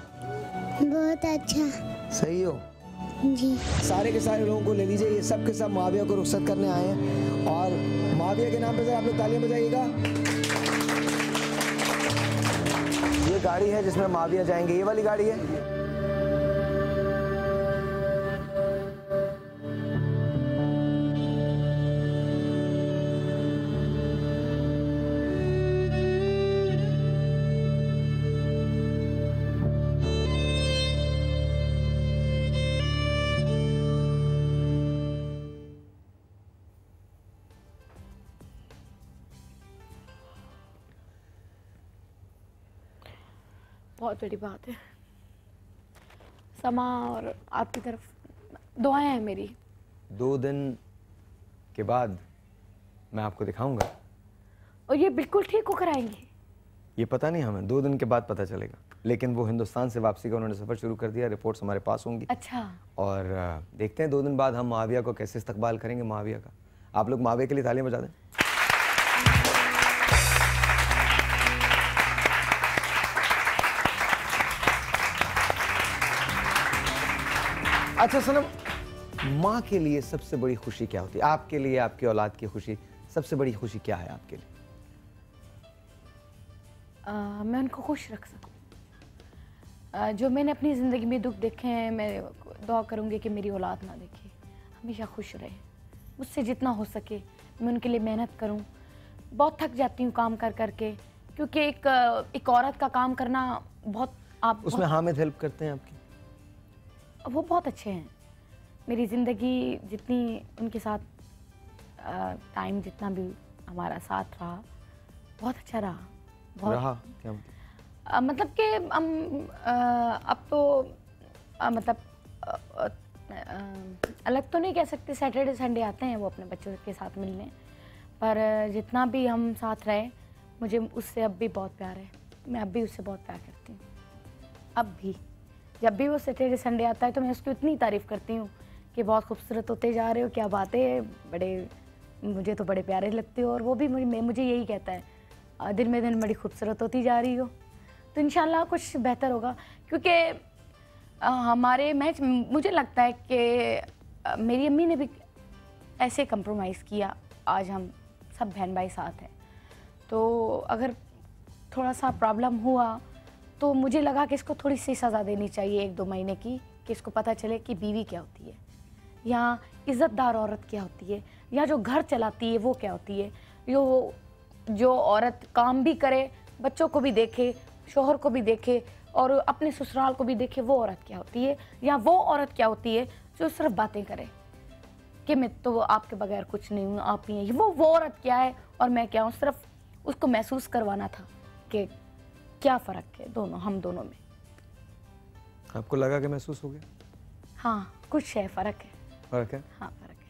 बहुत अच्छा। सही हो जी। सारे के सारे लोगों को ले लीजिए, ये सब के सब मुआविया को रुखसत करने आए हैं और मुआविया के नाम पे जरा आप लोग तालियां बजाइएगा। ये गाड़ी है जिसमें मुआविया जाएंगे, ये वाली गाड़ी है। बहुत बड़ी बात है। समा और आपकी तरफ दुआएं हैं मेरी। 2 दिन के बाद मैं आपको दिखाऊंगा और ये बिल्कुल ठीक होकर आएंगे। ये पता नहीं हमें, 2 दिन के बाद पता चलेगा, लेकिन वो हिंदुस्तान से वापसी का उन्होंने सफ़र शुरू कर दिया। रिपोर्ट्स हमारे पास होंगी। अच्छा। और देखते हैं 2 दिन बाद हम मुआविया को कैसे इस्तकबाल करेंगे। मुआविया का आप लोग मुआविया के लिए तालियां बजा दें। अच्छा सनम, माँ के लिए सबसे बड़ी खुशी क्या होती है? आपके लिए, आपकी औलाद की खुशी, सबसे बड़ी खुशी क्या है आपके लिए? मैं उनको खुश रख सकूं। जो मैंने अपनी ज़िंदगी में दुख देखे हैं, मैं दुआ करूंगी कि मेरी औलाद ना देखे, हमेशा खुश रहे। मुझसे जितना हो सके मैं उनके लिए मेहनत करूं। बहुत थक जाती हूं काम कर कर के, क्योंकि एक औरत का काम करना बहुत उसमें हामिद हेल्प करते हैं आपकी? वो बहुत अच्छे हैं। मेरी ज़िंदगी जितनी उनके साथ टाइम जितना भी हमारा साथ रहा, बहुत अच्छा रहा। बहुत रहा क्या मतलब कि अब तो मतलब अलग तो नहीं कह सकते, सैटरडे संडे आते हैं वो अपने बच्चों के साथ मिलने, पर जितना भी हम साथ रहे, मुझे उससे अब भी बहुत प्यार है। मैं अब भी उससे बहुत प्यार करती हूँ। अब भी जब भी वो सैटरडे संडे आता है तो मैं उसकी इतनी तारीफ़ करती हूँ कि बहुत खूबसूरत होते जा रहे हो, क्या बातें हैं, बड़े मुझे तो बड़े प्यारे लगते हो। और वो भी मुझे यही कहता है, दिन में दिन बड़ी खूबसूरत होती जा रही हो। तो इंशाल्लाह कुछ बेहतर होगा, क्योंकि हमारे मैच मुझे लगता है कि मेरी अम्मी ने भी ऐसे कंप्रोमाइज़ किया। आज हम सब बहन भाई साथ हैं, तो अगर थोड़ा सा प्रॉब्लम हुआ तो मुझे लगा कि इसको थोड़ी सी सज़ा देनी चाहिए 1-2 महीने की, कि इसको पता चले कि बीवी क्या होती है, या इज़्ज़तदार औरत क्या होती है, या जो घर चलाती है वो क्या होती है, जो औरत काम भी करे, बच्चों को भी देखे, शोहर को भी देखे और अपने ससुराल को भी देखे, वो औरत क्या होती है, या वो औरत क्या होती है जो सिर्फ बातें करे कि मैं तो आपके बगैर कुछ नहीं हूँ, आप ही हैं। वो औरत क्या है और मैं क्या हूँ। सिर्फ उसको महसूस करवाना था कि क्या फ़र्क है हम दोनों में। आपको लगा कि महसूस हो गया? हाँ, कुछ है, फ़र्क है। फ़र्क है? हाँ, फ़र्क है।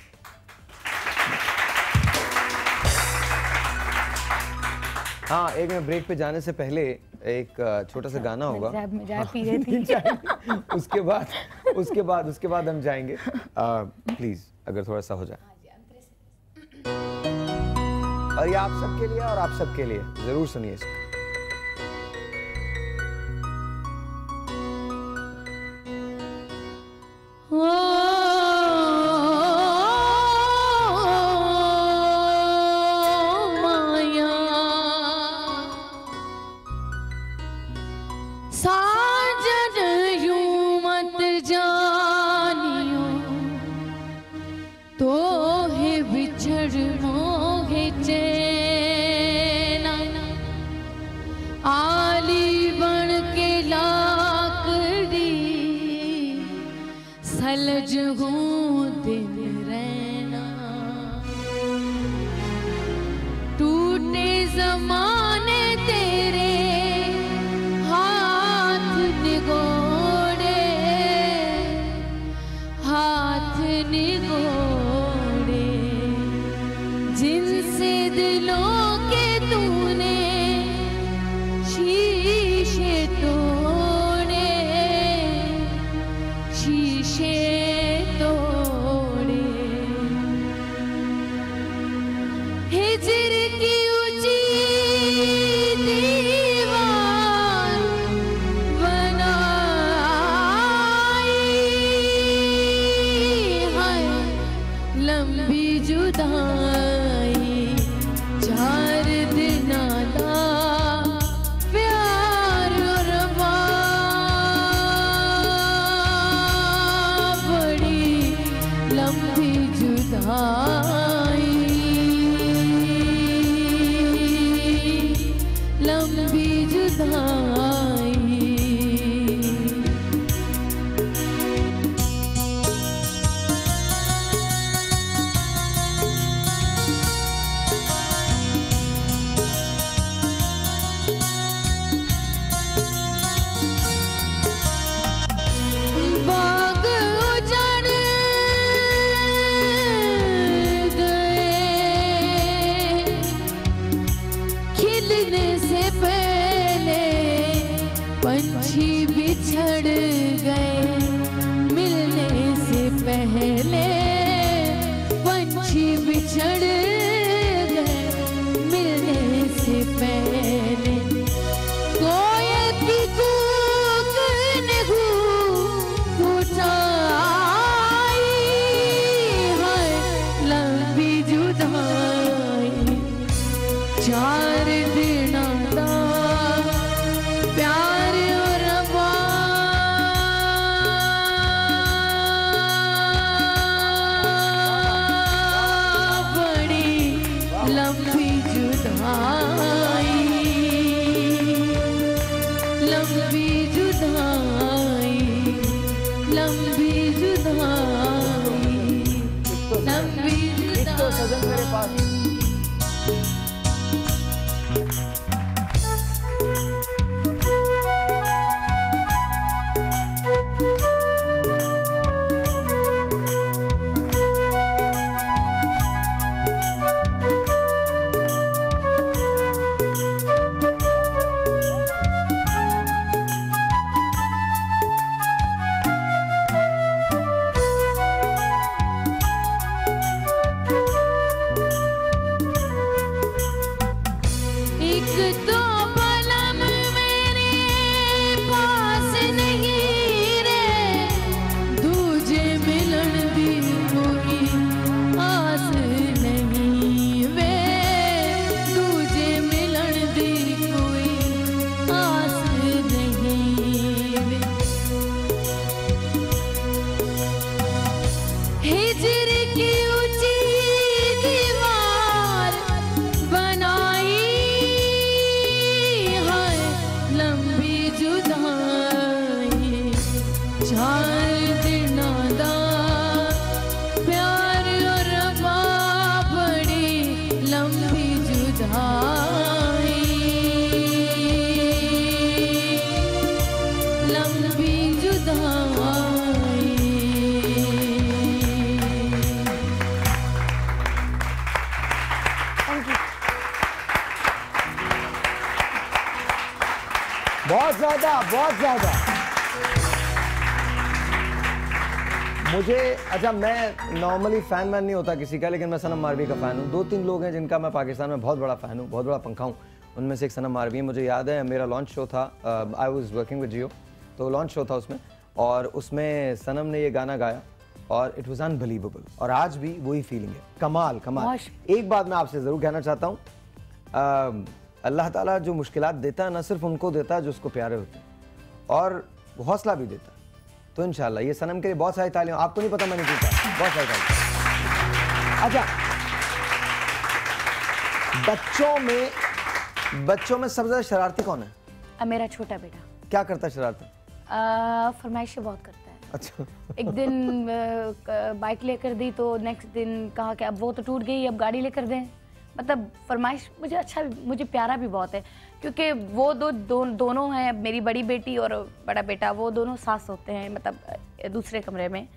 हाँ, एक मैं ब्रेक पे जाने से पहले एक छोटा सा गाना होगा। मैं चाय पी रही थी। उसके बाद हम जाएंगे। प्लीज़ अगर थोड़ा सा हो जाए। और ये आप सबके लिए और आप सबके लिए, ज़रूर सुनिए इसको। कर्ज हूँ दिन रहना, टूटे जमाने तेरे हाथ निगोड़े, हाथ निगोड़े, जिनसे दिलों के तूने शीशे तोड़े, शीशे तोड़े। हिजर की ऊंची दीवार बनाई है, लंबी जुदाई, 4 दिन आला प्यार और बड़ी लंबी जुदाई, लंबी जुदाई। बाग उजड़ गए, खिलने से पहले पंछी बिछड़ गए, मिलने से पहले पंछी बिछड़ गए, मिलने से पहले कोयल की कूक ने उठाई है, लंबी जुदाई, 4 दिन आला प्यार और बड़ी लंबी जुदाई, लंबी जुदाई, लंबी जुदाई, लंबी जुदाई। एक तो पलम मेरे पास नहीं रे, दूजे मिलन दी कोई आस नहीं वे, दूजे मिलन दी कोई आस नहीं वे। हिजर की ऊंची दीवार बनाई है, लंबी जुदाई, 4 दिन आला प्यार और बड़ी लंबी जुदाई, लंबी जुदाई। बहुत ज्यादा, बहुत ज्यादा। मुझे अच्छा, मैं नॉर्मली फैन मैन नहीं होता किसी का, लेकिन मैं सनम मारवी का फ़ैन हूँ। 2-3 लोग हैं जिनका मैं पाकिस्तान में बहुत बड़ा फ़ैन हूँ, बहुत बड़ा पंखा हूँ। उनमें से एक सनम मारवी है। मुझे याद है मेरा लॉन्च शो था, आई वाज वर्किंग विद जियो, तो लॉन्च शो था उसमें, और उसमें सनम ने ये गाना गाया और इट वाज अनबिलीवेबल, और आज भी वही फीलिंग है। कमाल कमाल। एक बात मैं आपसे ज़रूर कहना चाहता हूँ, अल्लाह ताला जो मुश्किलात देता है ना सिर्फ उनको देता है जो उसको प्यारे होते हैं, और हौसला भी देता है। तो इंशाल्लाह ये सनम के लिए बहुत सारी तालियां। आपको नहीं पता मैंने जीता, बहुत सारी तालियां। अच्छा, बच्चों में सबसे ज्यादा शरारती कौन है? मेरा छोटा बेटा। क्या करता है शरारत? फरमाइशें बहुत करता है। अच्छा। एक दिन बाइक लेकर दी तो नेक्स्ट दिन कहा कि अब वो तो टूट गई, अब गाड़ी लेकर दें। मतलब फरमाइश मुझे अच्छा, मुझे प्यारा भी बहुत है, क्योंकि वो दोनों हैं, मेरी बड़ी बेटी और बड़ा बेटा, वो दोनों साथ होते हैं, मतलब दूसरे कमरे में।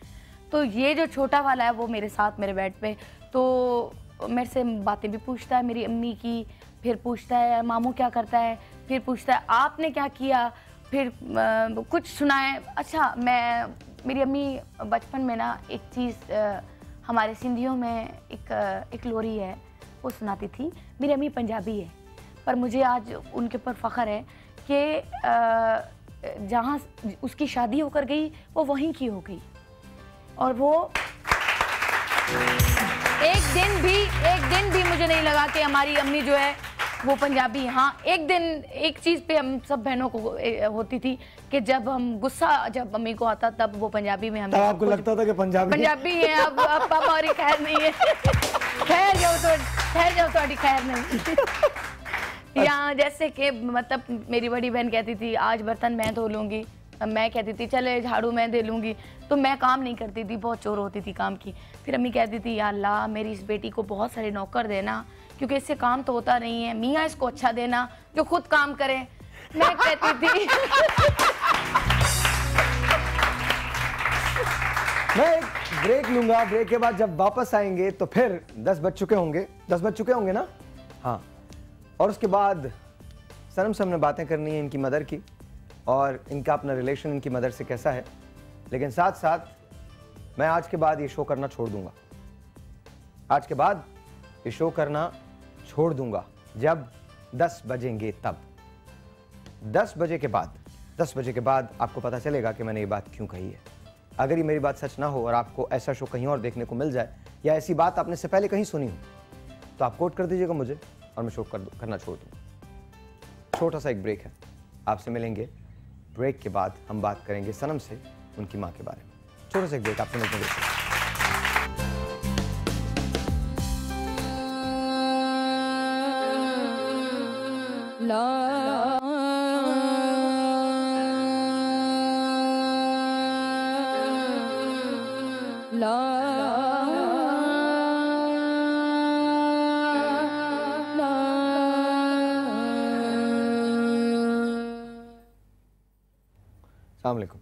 तो ये जो छोटा वाला है वो मेरे साथ मेरे बेड पे, तो मेरे से बातें भी पूछता है मेरी अम्मी की, फिर पूछता है मामू क्या करता है, फिर पूछता है आपने क्या किया, फिर कुछ सुनाए। अच्छा, मेरी अम्मी बचपन में ना एक चीज़, हमारे सिंधियों में एक लोरी है, वो सुनाती थी। मेरी अम्मी पंजाबी है, पर मुझे आज उनके ऊपर फ़ख्र है कि जहाँ उसकी शादी होकर गई वो वहीं की हो गई, और वो एक दिन भी मुझे नहीं लगा कि हमारी अम्मी जो है वो पंजाबी है। हाँ, एक दिन एक चीज़ पे हम सब बहनों को होती थी कि जब हम गुस्सा जब अम्मी को आता तब वो पंजाबी में हमें, तब आपको लगता था कि पंजाबी है। अब हमारी खैर नहीं है। ठहर जाओ थोड़ी खैर नहीं। या जैसे कि मतलब मेरी बड़ी बहन कहती थी आज बर्तन मैं धो लूँगी, मैं कहती थी चले झाड़ू मैं दे लूँगी, तो मैं काम नहीं करती थी, बहुत चोर होती थी काम की। फिर अम्मी कहती थी या अल्लाह मेरी इस बेटी को बहुत सारे नौकर देना, क्योंकि इससे काम तो होता नहीं है, मियाँ इसको अच्छा देना जो खुद काम करे। मैं कहती थी मैं एक ब्रेक लूंगा, ब्रेक के बाद जब वापस आएंगे तो फिर 10 बज चुके होंगे ना? हाँ, और उसके बाद सनम से हमने बातें करनी है इनकी मदर की, और इनका अपना रिलेशन इनकी मदर से कैसा है। लेकिन साथ साथ मैं आज के बाद ये शो करना छोड़ दूंगा, आज के बाद ये शो करना छोड़ दूंगा जब 10 बजेंगे, तब 10 बजे के बाद आपको पता चलेगा कि मैंने ये बात क्यों कही है। अगर ये मेरी बात सच ना हो और आपको ऐसा शो कहीं और देखने को मिल जाए, या ऐसी बात आपने से पहले कहीं सुनी हो, तो आप कोट कर दीजिएगा मुझे और मैं शो करना छोड़ दूंगा। छोटा सा एक ब्रेक है, आपसे मिलेंगे। ब्रेक के बाद हम बात करेंगे सनम से उनकी माँ के बारे में। छोटा सा एक ब्रेक, आपसे मिलते हैं। अस्सलामुअलैकुम।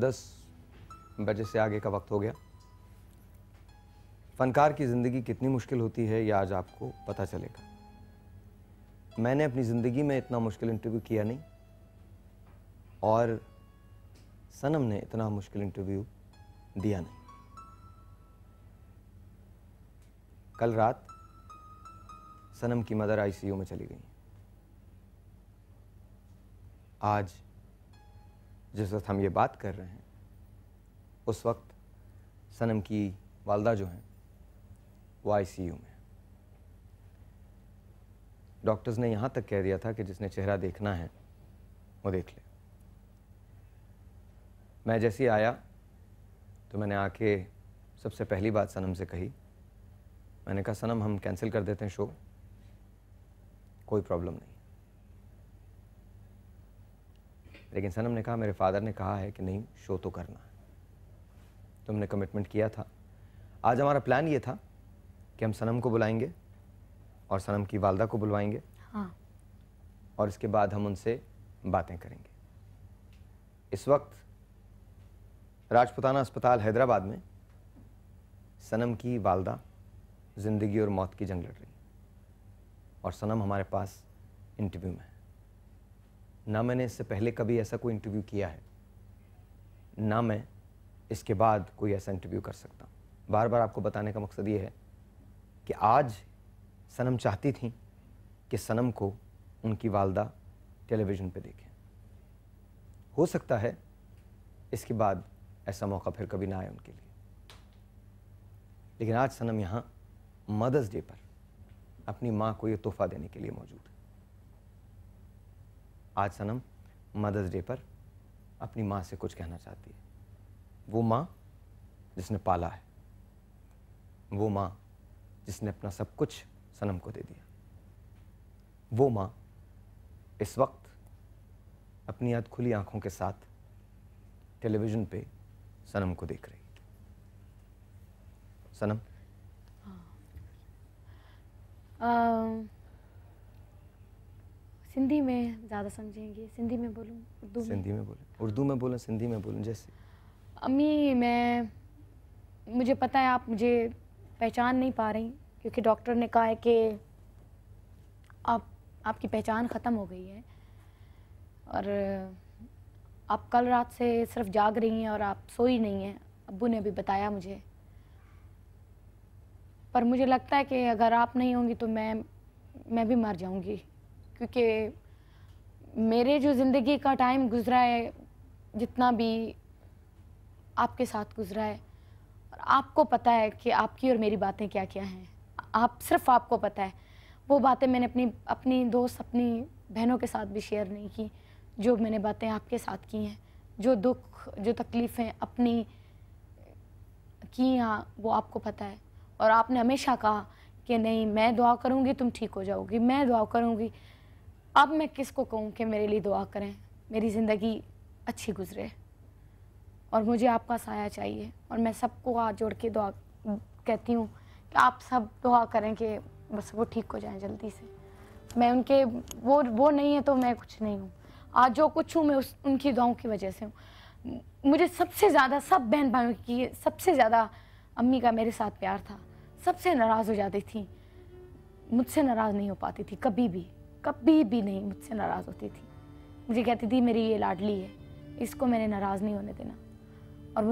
10 बजे से आगे का वक्त हो गया। फ़नकार की ज़िंदगी कितनी मुश्किल होती है यह आज आपको पता चलेगा। मैंने अपनी ज़िंदगी में इतना मुश्किल इंटरव्यू किया नहीं, और सनम ने इतना मुश्किल इंटरव्यू दिया नहीं। कल रात सनम की मदर आईसीयू में चली गई। आज जिस वक्त हम ये बात कर रहे हैं उस वक्त सनम की वालदा जो हैं वो आईसीयू में। डॉक्टर्स ने यहाँ तक कह दिया था कि जिसने चेहरा देखना है वो देख ले। मैं जैसे ही आया तो मैंने आके सबसे पहली बात सनम से कही, मैंने कहा सनम हम कैंसिल कर देते हैं शो, कोई प्रॉब्लम नहीं। लेकिन सनम ने कहा मेरे फादर ने कहा है कि नहीं, शो तो करना है। तुमने कमिटमेंट किया था। आज हमारा प्लान ये था कि हम सनम को बुलाएंगे और सनम की वालदा को बुलवाएंगे। हाँ। और इसके बाद हम उनसे बातें करेंगे। इस वक्त राजपुताना अस्पताल हैदराबाद में सनम की वालदा ज़िंदगी और मौत की जंग लड़ रही, और सनम हमारे पास इंटरव्यू में है। ना मैंने इससे पहले कभी ऐसा कोई इंटरव्यू किया है, ना मैं इसके बाद कोई ऐसा इंटरव्यू कर सकता हूँ। बार बार आपको बताने का मकसद ये है कि आज सनम चाहती थी कि सनम को उनकी वालदा टेलीविज़न पे देखें। हो सकता है इसके बाद ऐसा मौका फिर कभी ना आए उनके लिए, लेकिन आज सनम यहाँ मदर्स डे पर अपनी माँ को ये तोहफा देने के लिए मौजूद है। आज सनम मदर्स डे पर अपनी माँ से कुछ कहना चाहती है। वो माँ जिसने पाला है, वो माँ जिसने अपना सब कुछ सनम को दे दिया, वो माँ इस वक्त अपनी खुली आंखों के साथ टेलीविज़न पे सनम को देख रही थी। सनम, सिंधी में ज़्यादा समझेंगे, सिंधी में बोलूँ, उर्दू में? सिंधी में बोलें, उर्दू में बोलें, सिंधी में बोलें, जैसे। अम्मी, मुझे पता है आप मुझे पहचान नहीं पा रही, क्योंकि डॉक्टर ने कहा है कि आपकी पहचान ख़त्म हो गई है और आप कल रात से सिर्फ जाग रही हैं और आप सोई नहीं हैं। अब्बू ने भी बताया मुझे, पर मुझे लगता है कि अगर आप नहीं होंगी तो मैं भी मर जाऊंगी, क्योंकि मेरे जो ज़िंदगी का टाइम गुजरा है, जितना भी आपके साथ गुजरा है, और आपको पता है कि आपकी और मेरी बातें क्या क्या हैं। सिर्फ आपको पता है। वो बातें मैंने अपनी दोस्त, अपनी बहनों के साथ भी शेयर नहीं की, जो मैंने बातें आपके साथ की हैं, जो दुख, जो तकलीफ़ें अपनी की हैं, वो आपको पता है। और आपने हमेशा कहा कि नहीं, मैं दुआ करूँगी तुम ठीक हो जाओगी, मैं दुआ करूँगी। अब मैं किसको कहूँ कि मेरे लिए दुआ करें, मेरी ज़िंदगी अच्छी गुजरे, और मुझे आपका साया चाहिए। और मैं सबको हाथ जोड़ के दुआ कहती हूँ कि आप सब दुआ करें कि बस वो ठीक हो जाएं जल्दी से। मैं उनके वो नहीं है तो मैं कुछ नहीं हूँ। आज जो कुछ हूँ मैं उनकी दुआओं की वजह से हूँ। मुझे सबसे ज़्यादा, सब बहन भाइयों की सबसे ज़्यादा अम्मी का मेरे साथ प्यार था। सबसे नाराज़ हो जाती थी, मुझसे नाराज़ नहीं हो पाती थी, कभी भी नहीं मुझसे नाराज़ होती थी। मुझे कहती थी मेरी ये लाडली है, इसको मैंने नाराज़ नहीं होने देना। और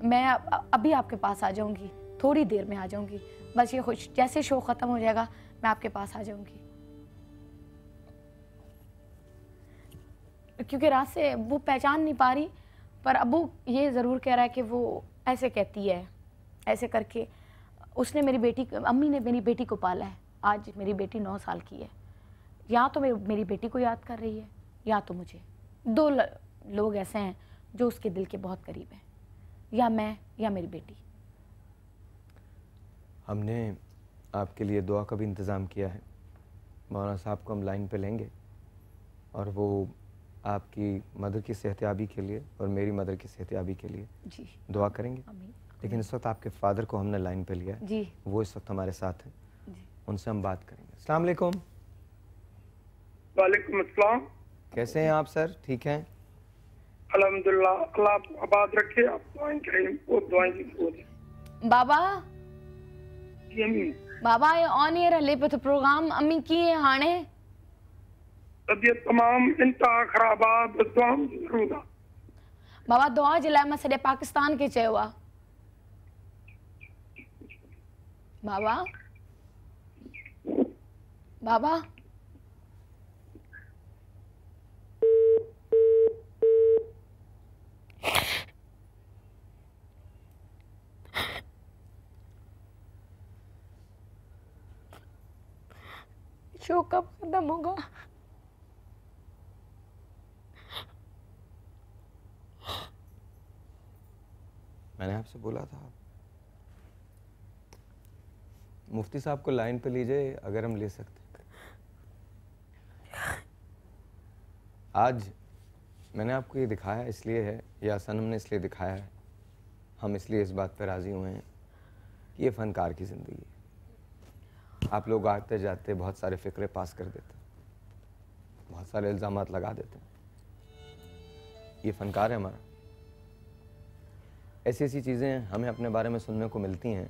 मैं अभी आपके पास आ जाऊंगी, थोड़ी देर में आ जाऊंगी, बस ये जैसे शो ख़त्म हो जाएगा मैं आपके पास आ जाऊंगी। क्योंकि रात से वो पहचान नहीं पा रही, पर अबू ये ज़रूर कह रहा है कि वो ऐसे कहती है, ऐसे करके उसने अम्मी ने मेरी बेटी को पाला है। आज मेरी बेटी 9 साल की है। या तो मेरी बेटी को याद कर रही है, या तो मुझे। 2 लोग ऐसे हैं जो उसके दिल के बहुत करीब हैं, या मैं या मेरी बेटी। हमने आपके लिए दुआ का भी इंतज़ाम किया है। मौलाना साहब को हम लाइन पे लेंगे और वो आपकी मदर की सेहतयाबी के लिए और मेरी मदर की सेहतयाबी के लिए जी दुआ करेंगे। लेकिन इस वक्त आपके फादर को हमने लाइन पे लिया है जी, वो इस वक्त हमारे साथ हैं, उनसे हम बात करेंगे। अस्सलाम वालेकुम। वालेकुम अस्सलाम। कैसे हैं आप सर? ठीक हैं अल्हम्दुलिल्लाह, अल्लाह आपको आबाद रखे। आप दुआएं करें, वो दुआएं की बोल। बाबा ये ऑन एयर हले पे तो प्रोग्राम अम्मी की है हाणे तबियत तमाम इंतहा खराब आ, दुआ जरूर आ। बाबा दुआ जे लाइ मां सॼे पाकिस्तान खे चयो आहे। बाबा शो कब खत्म होगा? मैंने आपसे बोला था मुफ्ती साहब को लाइन पे लीजिए अगर हम ले सकते। आज मैंने आपको ये दिखाया इसलिए है, या सनम ने इसलिए दिखाया है, हम इसलिए इस बात पर राज़ी हुए हैं कि ये फ़नकार की ज़िंदगी है। आप लोग आते जाते बहुत सारे फ़िक्रे पास कर देते, बहुत सारे इल्ज़ामात लगा देते। ये फ़नकार है हमारा। ऐसी ऐसी चीज़ें हमें अपने बारे में सुनने को मिलती हैं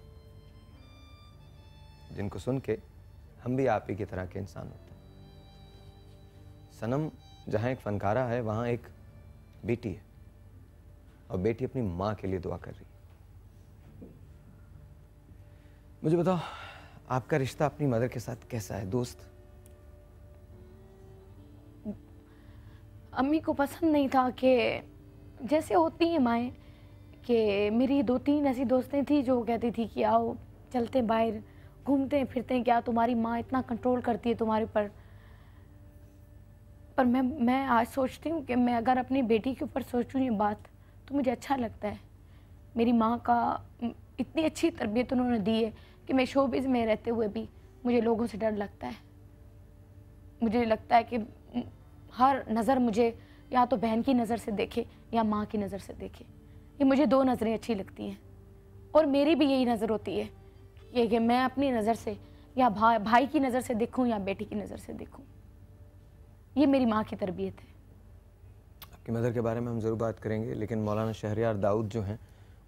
जिनको सुन के हम भी आप ही की तरह के इंसान होते हैं। सनम जहाँ एक फ़नकारा है वहाँ एक बेटी है, और बेटी अपनी माँ के लिए दुआ कर रही है। मुझे बताओ आपका रिश्ता अपनी मदर के साथ कैसा है? दोस्त? अम्मी को पसंद नहीं था कि जैसे होती हैं माएँ, कि मेरी 2-3 ऐसी दोस्तें थी जो कहती थी कि आओ चलते बाहर घूमते फिरते हैं, क्या तुम्हारी माँ इतना कंट्रोल करती है तुम्हारे पर मैं आज सोचती हूँ कि मैं अगर अपनी बेटी के ऊपर सोचूँ ये बात तो मुझे अच्छा लगता है। मेरी माँ का इतनी अच्छी तरबियत उन्होंने दी है कि मैं शोबिज़ में रहते हुए भी मुझे लोगों से डर लगता है। मुझे लगता है कि हर नज़र मुझे या तो बहन की नज़र से देखे या माँ की नज़र से देखे। ये मुझे दो नज़रें अच्छी लगती हैं और मेरी भी यही नज़र होती है ये कि मैं अपनी नज़र से या भाई की नज़र से देखूं या बेटी की नज़र से देखूं। ये मेरी माँ की तरबियत है। आपकी मदर के बारे में हम ज़रूर बात करेंगे, लेकिन मौलाना शहरयार दाऊद जो हैं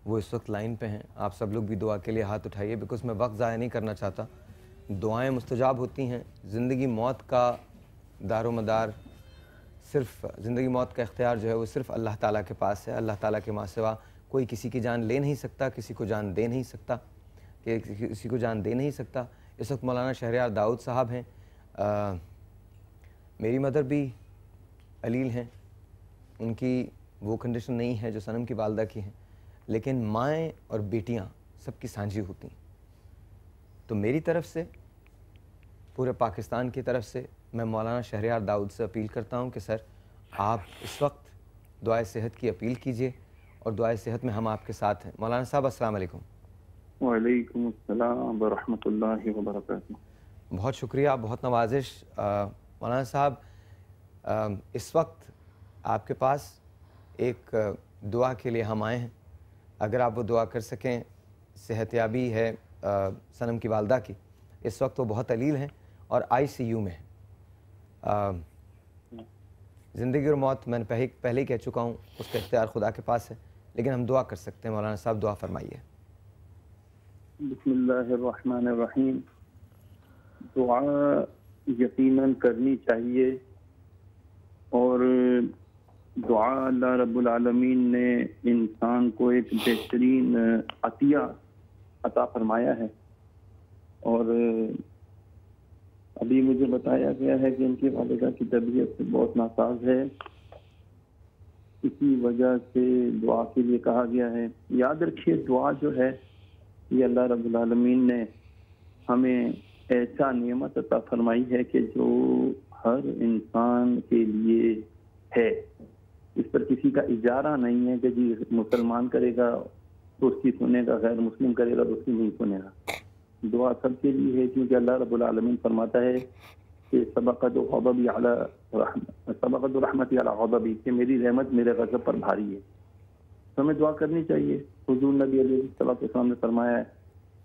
वो इस वक्त लाइन पे हैं। आप सब लोग भी दुआ के लिए हाथ उठाइए, बिकॉज मैं वक्त ज़ाया नहीं करना चाहता। दुआएं मुस्तजाब होती हैं। ज़िंदगी मौत का दारोमदार सिर्फ ज़िंदगी मौत का इख्तियार जो है वो सिर्फ अल्लाह ताला के पास है। अल्लाह ताला के माँ सिवा कोई किसी की जान ले नहीं सकता, किसी को जान दे नहीं सकता, किसी को जान दे नहीं सकता। इस वक्त मौलाना शहरयार दाऊद साहब हैं। मेरी मदर भी अलील हैं, उनकी वो कंडीशन नहीं है जो सनम की वालदा की है, लेकिन माएँ और बेटियाँ सबकी सांझी होती हैं। तो मेरी तरफ से, पूरे पाकिस्तान की तरफ से मैं मौलाना शहरयार दाऊद से अपील करता हूँ कि सर आप इस वक्त दुआए सेहत की अपील कीजिए और दुआए सेहत में हम आपके साथ हैं। मौलाना साहब अस्सलाम वालेकुम। वालेकुम अस्सलाम व रहमतुल्लाहि व बरकातहू। बहुत शुक्रिया, बहुत नवाजिश। मौलाना साहब इस वक्त आपके पास एक दुआ के लिए हम आए हैं। अगर आप वो दुआ कर सकें, सेहतयाबी है सनम की वालदा की, इस वक्त वो बहुत अलील हैं और ICU में हैं। ज़िंदगी और मौत मैंने पहले ही कह चुका हूँ, उसका इख्तियार खुदा के पास है, लेकिन हम दुआ कर सकते हैं। मौलाना साहब दुआ फरमाइए। बिस्मिल्लाहिर्रहमानिर्रहीम। दुआ यकीनन करनी चाहिए और दुआ अल्लाह रब्बुल आलमीन ने इंसान को एक बेहतरीन अतिया अता फरमाया है। और अभी मुझे बताया गया है कि इनकी वालिदा की तबीयत बहुत नासाज है, इसी वजह से दुआ के लिए कहा गया है। याद रखिए, दुआ जो है ये अल्लाह रब्बुल आलमीन ने हमें ऐसा नेमत अता फरमाई है कि जो हर इंसान के लिए है। इस पर किसी का इजारा नहीं है कि जी मुसलमान करेगा तो उसकी सुनेगा, गैर मुस्लिम करेगा तो उसकी नहीं सुनेगा। दुआ सबके लिए है, क्योंकि अल्लाह रब्बुल आलमीन फरमाता है कि सबक़त रहमती अला ग़ज़बी, कि मेरी रहमत मेरे गज़ब पर भारी है। तो हमें दुआ करनी चाहिए। हुज़ूर नबी अलैहिस्सलाम ने फरमाया है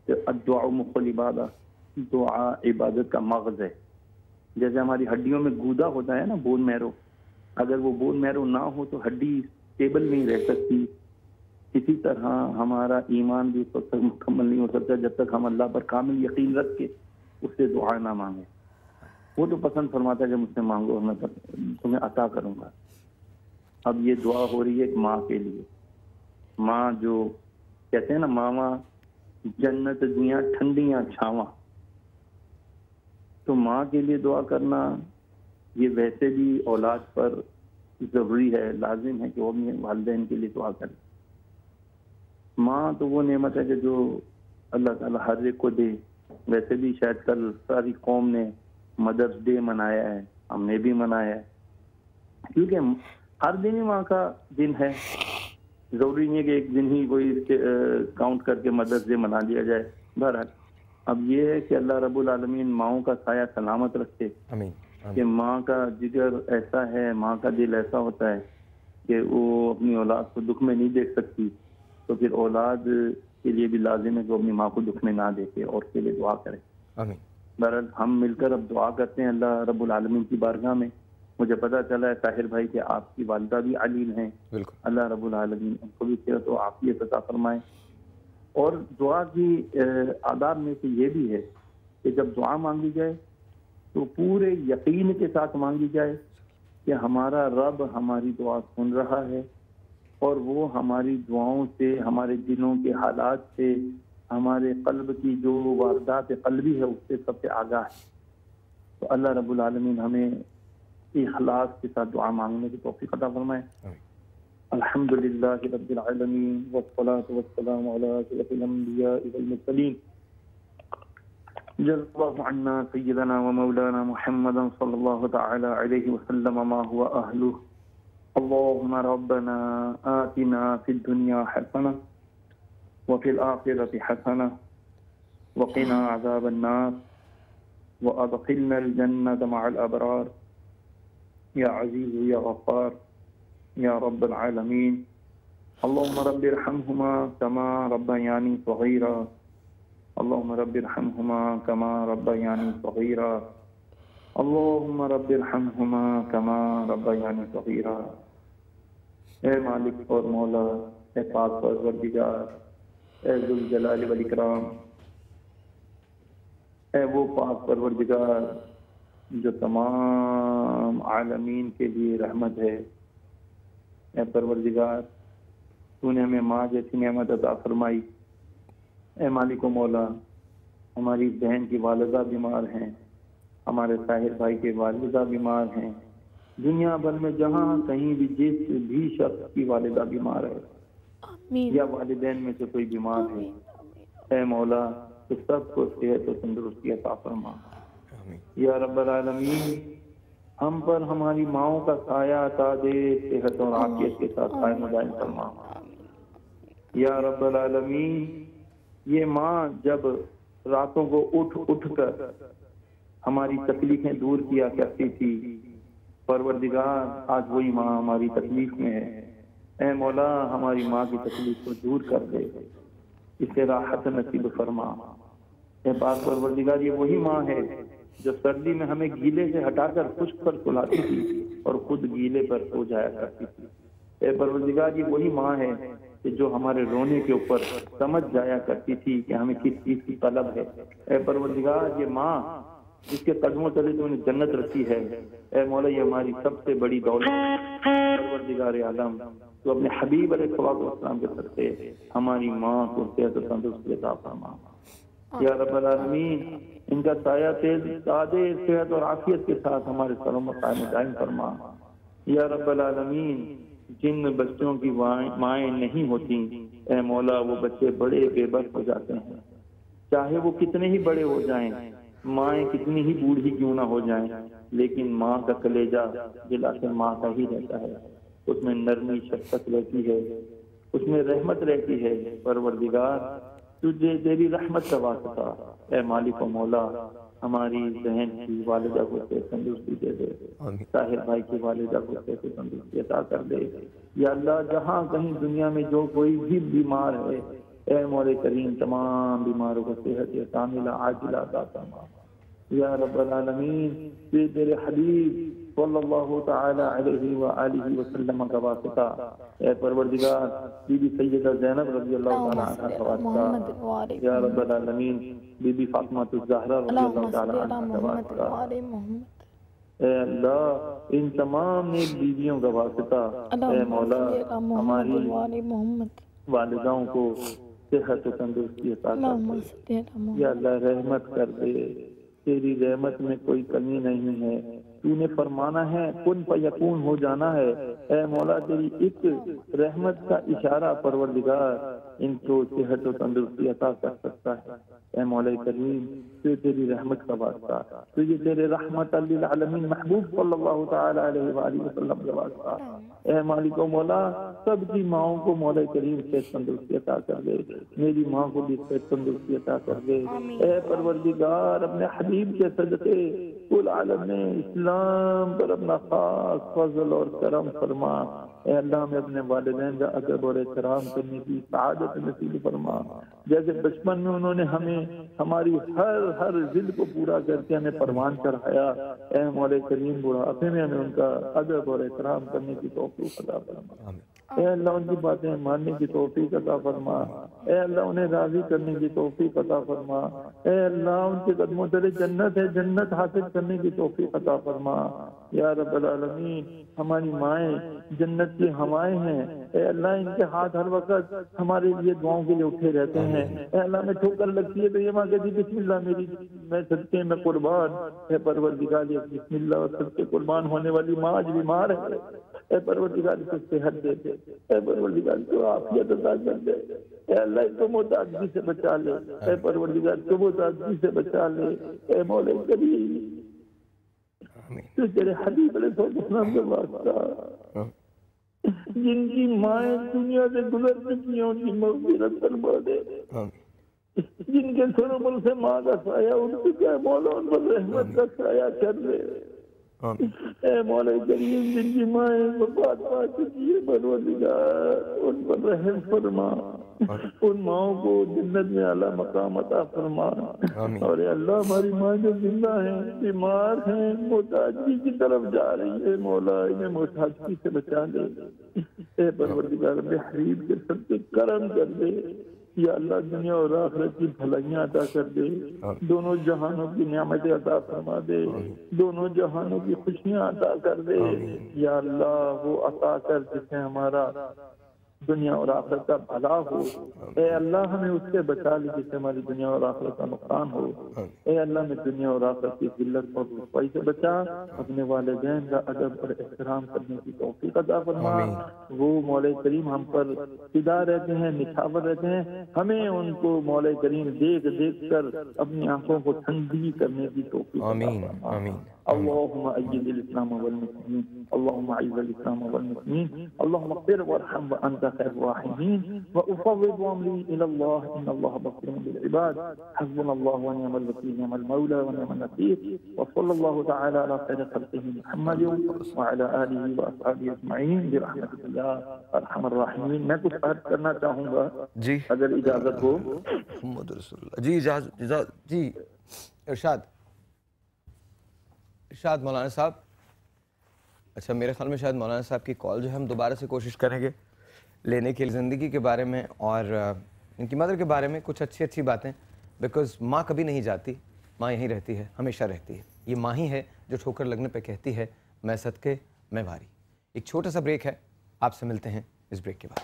कि अद्दुआ मुख़्ल इबादा, दुआ इबादत का मग़ज़ है। जैसे हमारी हड्डियों में गूदा होता है ना, बोन मैरो, अगर वो बोन मैरो ना हो तो हड्डी स्टेबल नहीं रह सकती। इसी तरह हमारा ईमान भी उस वक्त तक मुकम्मल नहीं हो सकता जब तक हम अल्लाह पर कामिल यकीन रख के उससे दुआ ना मांगे। वो तो पसंद फरमाता है कि मुझसे मांगो, मैं तुम्हें अता करूँगा। अब ये दुआ हो रही है एक माँ के लिए। माँ जो कहते हैं ना, मावा जन्नत दियाँ ठंडियाँ छावा, तो माँ के लिए दुआ करना ये वैसे भी औलाद पर ज़रूरी है, लाजिम है कि वो अपने वालिदैन के लिए दुआ करें। माँ तो वो नेमत है कि जो अल्लाह ताला हर एक को दे। वैसे भी शायद कल सारी कौम ने मदर्स डे मनाया है, हमने भी मनाया है, क्योंकि हर दिन ही माँ का दिन है। ज़रूरी नहीं है कि एक दिन ही कोई काउंट करके मदर्स डे मना लिया जाए। बहरहाल अब ये है कि अल्लाह रब्बुल आलमीन माओं का साया सलामत रखे। आमीन। कि माँ का जिगर ऐसा है, माँ का दिल ऐसा होता है कि वो अपनी औलाद को दुख में नहीं देख सकती, तो फिर औलाद के लिए भी लाजिम है कि वो अपनी माँ को दुख में ना देखे और उसके लिए दुआ करे। आमीन। बहरहाल हम मिलकर अब दुआ करते हैं अल्लाह रब्बुल आलमीन की बारगाह में। मुझे पता चला है ताहिर भाई कि आपकी वालिदा भी अलील हैं। अल्लाह रब्बुल आलमीन उनको भी सेहत तो आफियत अता फरमाए। और दुआ की आदाब में से ये भी है कि जब दुआ मांगी जाए तो पूरे यकीन के साथ मांगी जाए कि हमारा रब हमारी दुआ सुन रहा है और वो हमारी दुआओं से, हमारे दिलों के हालात से, हमारे कल्ब की जो वारदात कल्बी है उससे सबसे आगाह है। तो अल्लाह रब्बुल आलमीन हमें इखलास के साथ दुआ मांगने की तौफीक अता फरमाए। अल्हम्दुलिल्लाहि रब्बिल आलमीन वस्सलातु वस्सलामु अला अशरफिल अंबिया वल मुरसलीन जल्लल्लाहु अन्ना सय्यदना व मौलाना मुहम्मदन सल्लल्लाहु तआला अलैहि वसल्लम मा हुवा अहलुहु। अल्लाहुम्मा रब्बना आतिना फिद दुनिया हसना व फिल आखिरति हसना व क़िना अज़ाबन नार व अदखिलना अल जन्नत मअल अबरार या अज़ीज़ या गफ़्फ़ार या रब्बल आलमीन। अल्लाहुम्मा रब्बिरहमहुमा कमा रब्बयानी सगीरा, अल्लाहुम्मा रब्बिरहमहुमा कमा रब्बयानी सगीरा, अल्लाहुम्मा रब्बिरहमहुमा कमा रब्बयानी सगीरा। ए मालिक और मौला, ए पाक परवरदिगार, ए जुल जलाल वल इकराम, ए वो पाक परवरदिगार जो तमाम आलमीन के लिए रहमत है। ए परवरदिगार, तूने हमें माँ जैसी नेमत अता फरमाई। ए मालिक व मौला, हमारी बहन की वालिदा बीमार हैं, हमारे साहिर भाई के वालिदा बीमार हैं, दुनिया भर में जहाँ कहीं भी जिस भी शख्स की वालिदा बीमार है या वालिदैन में से कोई बीमार है, ए मौला तो सबको सेहत और तंदुरुस्ती अता फरमा। या रब्बल आलमीन, हम पर हमारी माओं का साया अता दे, सेहत और आफियत के साथ कायम दायम फरमा। या रब्बल आलमीन, ये माँ जब रातों को उठ कर हमारी तकलीफें दूर किया करती थी, परवरदिगार आज वही माँ हमारी तकलीफ में है। ए मौला, हमारी माँ की तकलीफ को दूर कर दे, इसे राहत नसीब फरमा। ए पाक परवरदिगार, ये वही माँ है जो सर्दी में हमें गीले से हटाकर खुश्क पर सुलाती थी और खुद गीले पर सो जाया करती थी। ए परवरदिगार, ये वही माँ है कि जो हमारे रोने के ऊपर समझ जाया करती थी कि हमें किस चीज की तलब है। ए परवरदिगार, ये माँ जिसके कदमों तले तूने जन्नत रखी है, ए मौला ये हमारी सबसे बड़ी दौलत। परवरदिगार आलम, तो अपने हबीब अलैहिस्सलाम के सदक़े हमारी माँ को सेहत और तंदुरुस्ती अता फरमा। या रब्बल आलमीन, इनका साया तेज ताजे सेहत और आफियत के साथ हमारे सरों में कायम दायम फरमा। या रब्बल आलमीन, जिन बच्चों की माएँ नहीं होती, ए मौला वो बच्चे बड़े बेबस हो जाते हैं, चाहे वो कितने ही बड़े हो जाएं, माएँ कितनी ही बूढ़ी क्यों ना हो जाएं, लेकिन माँ का कलेजा दिल आखिर माँ का ही रहता है। उसमें नरमी शफ़क़त रहती है, उसमें रहमत रहती है। परवरदिगार, तुझे तेरी रहमत का वास्ता, ए मालिक व मौला, हमारी बहन की वालिदा को तंदुरुस्ती दे दे, साहिर भाई की वालिदा को तंदुरुस्ती अता कर दे। या अल्लाह, जहाँ कहीं दुनिया में जो कोई भी बीमार है, ए मौला करीम तमाम बीमारों को सेहत कामिला आजिला अता फरमा। या रब्बल आलमीन, तेरे हबीब सल्लल्लाहु तआला अलैहि व आलिहि वसल्लम का वास्ता, ए परवरदिगार बीबी सैयदा ज़ैनब रज़ियल्लाहु तआला अन्हा का वास्ता। या रब्बल आलमीन, बीबी फातिमा ज़हरा रज़ियल्लाहु तआला अन्हा का वास्ता। ए अल्लाह, इन तमाम नेक बीवियों का वास्ता, ए मौला हमारी वालिदाओं को सेहत और तंदुरुस्ती अता कर दे। या अल्लाह, रहमत कर दे, तेरी रहमत में कोई कमी नहीं है। तूने फरमाना है कुन फयकून हो जाना है। ए मौला, तेरी एक रहमत का इशारा परवरदिगार इनको सेहत और तंदुरुस्ती अता कर सकता है। ए मौला करीम, तो तेरी रहमत का वास्ता, तो ये तेरे रहमत लिल आलमीन महबूब सल्लल्लाहु तआला अलैहि व आलिहि वसल्लम का वास्ता। ए मालिक मौला, सबकी माओं को मौला करीम सेहत तंदुरुस्ती अता कर दे, मेरी माँ को भी सेहत तंदुरुस्ती अता कर दे। ए परवरदिगार, अपने हबीब के सदक़े कुल आलम ने इस्लाम पर अपना खास फजल और करम फरमा। ए अल्लाह, में अपने वालिदैन का अदब और एहतराम करने की सआदत नसीब फरमा। जैसे बचपन में उन्होंने हमें हमारी हर जिद को पूरा करके हमें परवान चढ़ाया, ए मौला करीम बुढ़ापे में हमें उनका अदब और एहतराम करने की तौफीक अता फरमा। ए अल्लाह, उनकी बातें मानने की तौफीक अता फरमा। ए अल्लाह, उन्हें राजी करने की तौफीक अता फरमा। ए अल्लाह, उनके कदमों तले जन्नत है, जन्नत हासिल करने की तौफीक अता फरमा। या रब्बल आलमीन, हमारी माएँ जन्नत की हवाएं हैं। ए अल्लाह, इनके हाथ हर वक्त हमारे लिए दुआओं के लिए उठे रहते हैं। ए अल्लाह, में ठोकर लगती है तो ये माँ कहती बिस्मिल्लाह, मैं सदके में कुर्बान है। परवरदिगार, बिस्मिल्लाह और सदके कुर्बान होने वाली माँ आज बीमार है। ए परवरदिगार, इसको सेहत दे दे। ए परवरदिगार, इसको आफियत अता कर दे। ए अल्लाह, इसको मोहताजगी से बचा ले। ए परवरदिगार, इसको मोहताजगी से बचा ले। ए मौला करीम, तो तेरे हबीब अलैहिस्सलाम का वास्ता, जिनकी माएँ दुनिया से गुजर चुकी हैं उनकी मग़फ़िरत फरमा दे। जिनके सरों पर से माँ का साया उन पर क्या मौला, उन पर रहमत का साया कर दे। ए मौला करीम जिनकी माएँ वफात पा चुकी है परवरदिगार उन पर रहम फरमा, उन माओं को जन्नत में आला मकाम अता फरमा। और अल्लाह हमारी माँ जो जिंदा है, बीमार है, मोहताजी की तरफ जा रही है, मौला इन्हें मोहताजी से बचा दे। ए परवरदिगार हरीब के सबसे करम कर दे या अल्लाह, दुनिया और आखिरत की भलाइयाँ अता कर दे, दोनों जहानों की नियामतें अता फरमा दे, दोनों जहानों की खुशियाँ अता कर दे या अल्लाह। वो अता कर जिससे हमारा दुनिया और आखिरत का भला हो। ए अल्लाह हमें उससे बचा ले जिससे हमारी दुनिया और आखिरत का नुकसान हो। ए अल्लाह में दुनिया और आखिरत की जिल्लत और रुसवाई से बचा, अपने वालिदैन का अदब और एहतराम करने की तौफीक अता फरमा। वो मौला करीम हम पर फिदा रहते हैं, निछावर रहते हैं, हमें उनको मौला करीम देख देख कर अपनी आंखों को ठंडी करने की तौफीक अता फरमा। अल्लाहुम्मा अय्यिदिल इस्लाम वल मुस्लिमीन, अल्लाहुम्मा अय्यिदिल इस्लाम वल मुस्लिमीन, अल्लाहुम्मा इग़फिर वरहम व अंता खैरुर राहिमीन व उफ़व्विदु अमरी इलल्लाह इन्नल्लाह बसीरुन बिल इबाद। हस्बुनल्लाहु व निअमल वकील, निअमल मौला व निअमन नसीर। व सल्लल्लाहु तआला अला खैरि खल्क़िही मुहम्मद व अला आलिहि व अस्हाबिहि अजमईन बिरहमतिका या अरहमर राहिमीन। मैं कुछ अर्ज करना चाहूँगा जी, अगर इजाज़त हो। मुहम्मद रसूलुल्लाह जी, इजाज़त जी। इरशाद मौलाना साहब। अच्छा, मेरे ख्याल में शायद मौलाना साहब की कॉल जो है हम दोबारा से कोशिश करेंगे लेने के लिए, ज़िंदगी के बारे में और इनकी मदर के बारे में कुछ अच्छी अच्छी बातें। बिकॉज़ माँ कभी नहीं जाती, माँ यहीं रहती है, हमेशा रहती है। ये माँ ही है जो ठोकर लगने पे कहती है मैं सदके मैं भारी। एक छोटा सा ब्रेक है, आपसे मिलते हैं इस ब्रेक के बाद।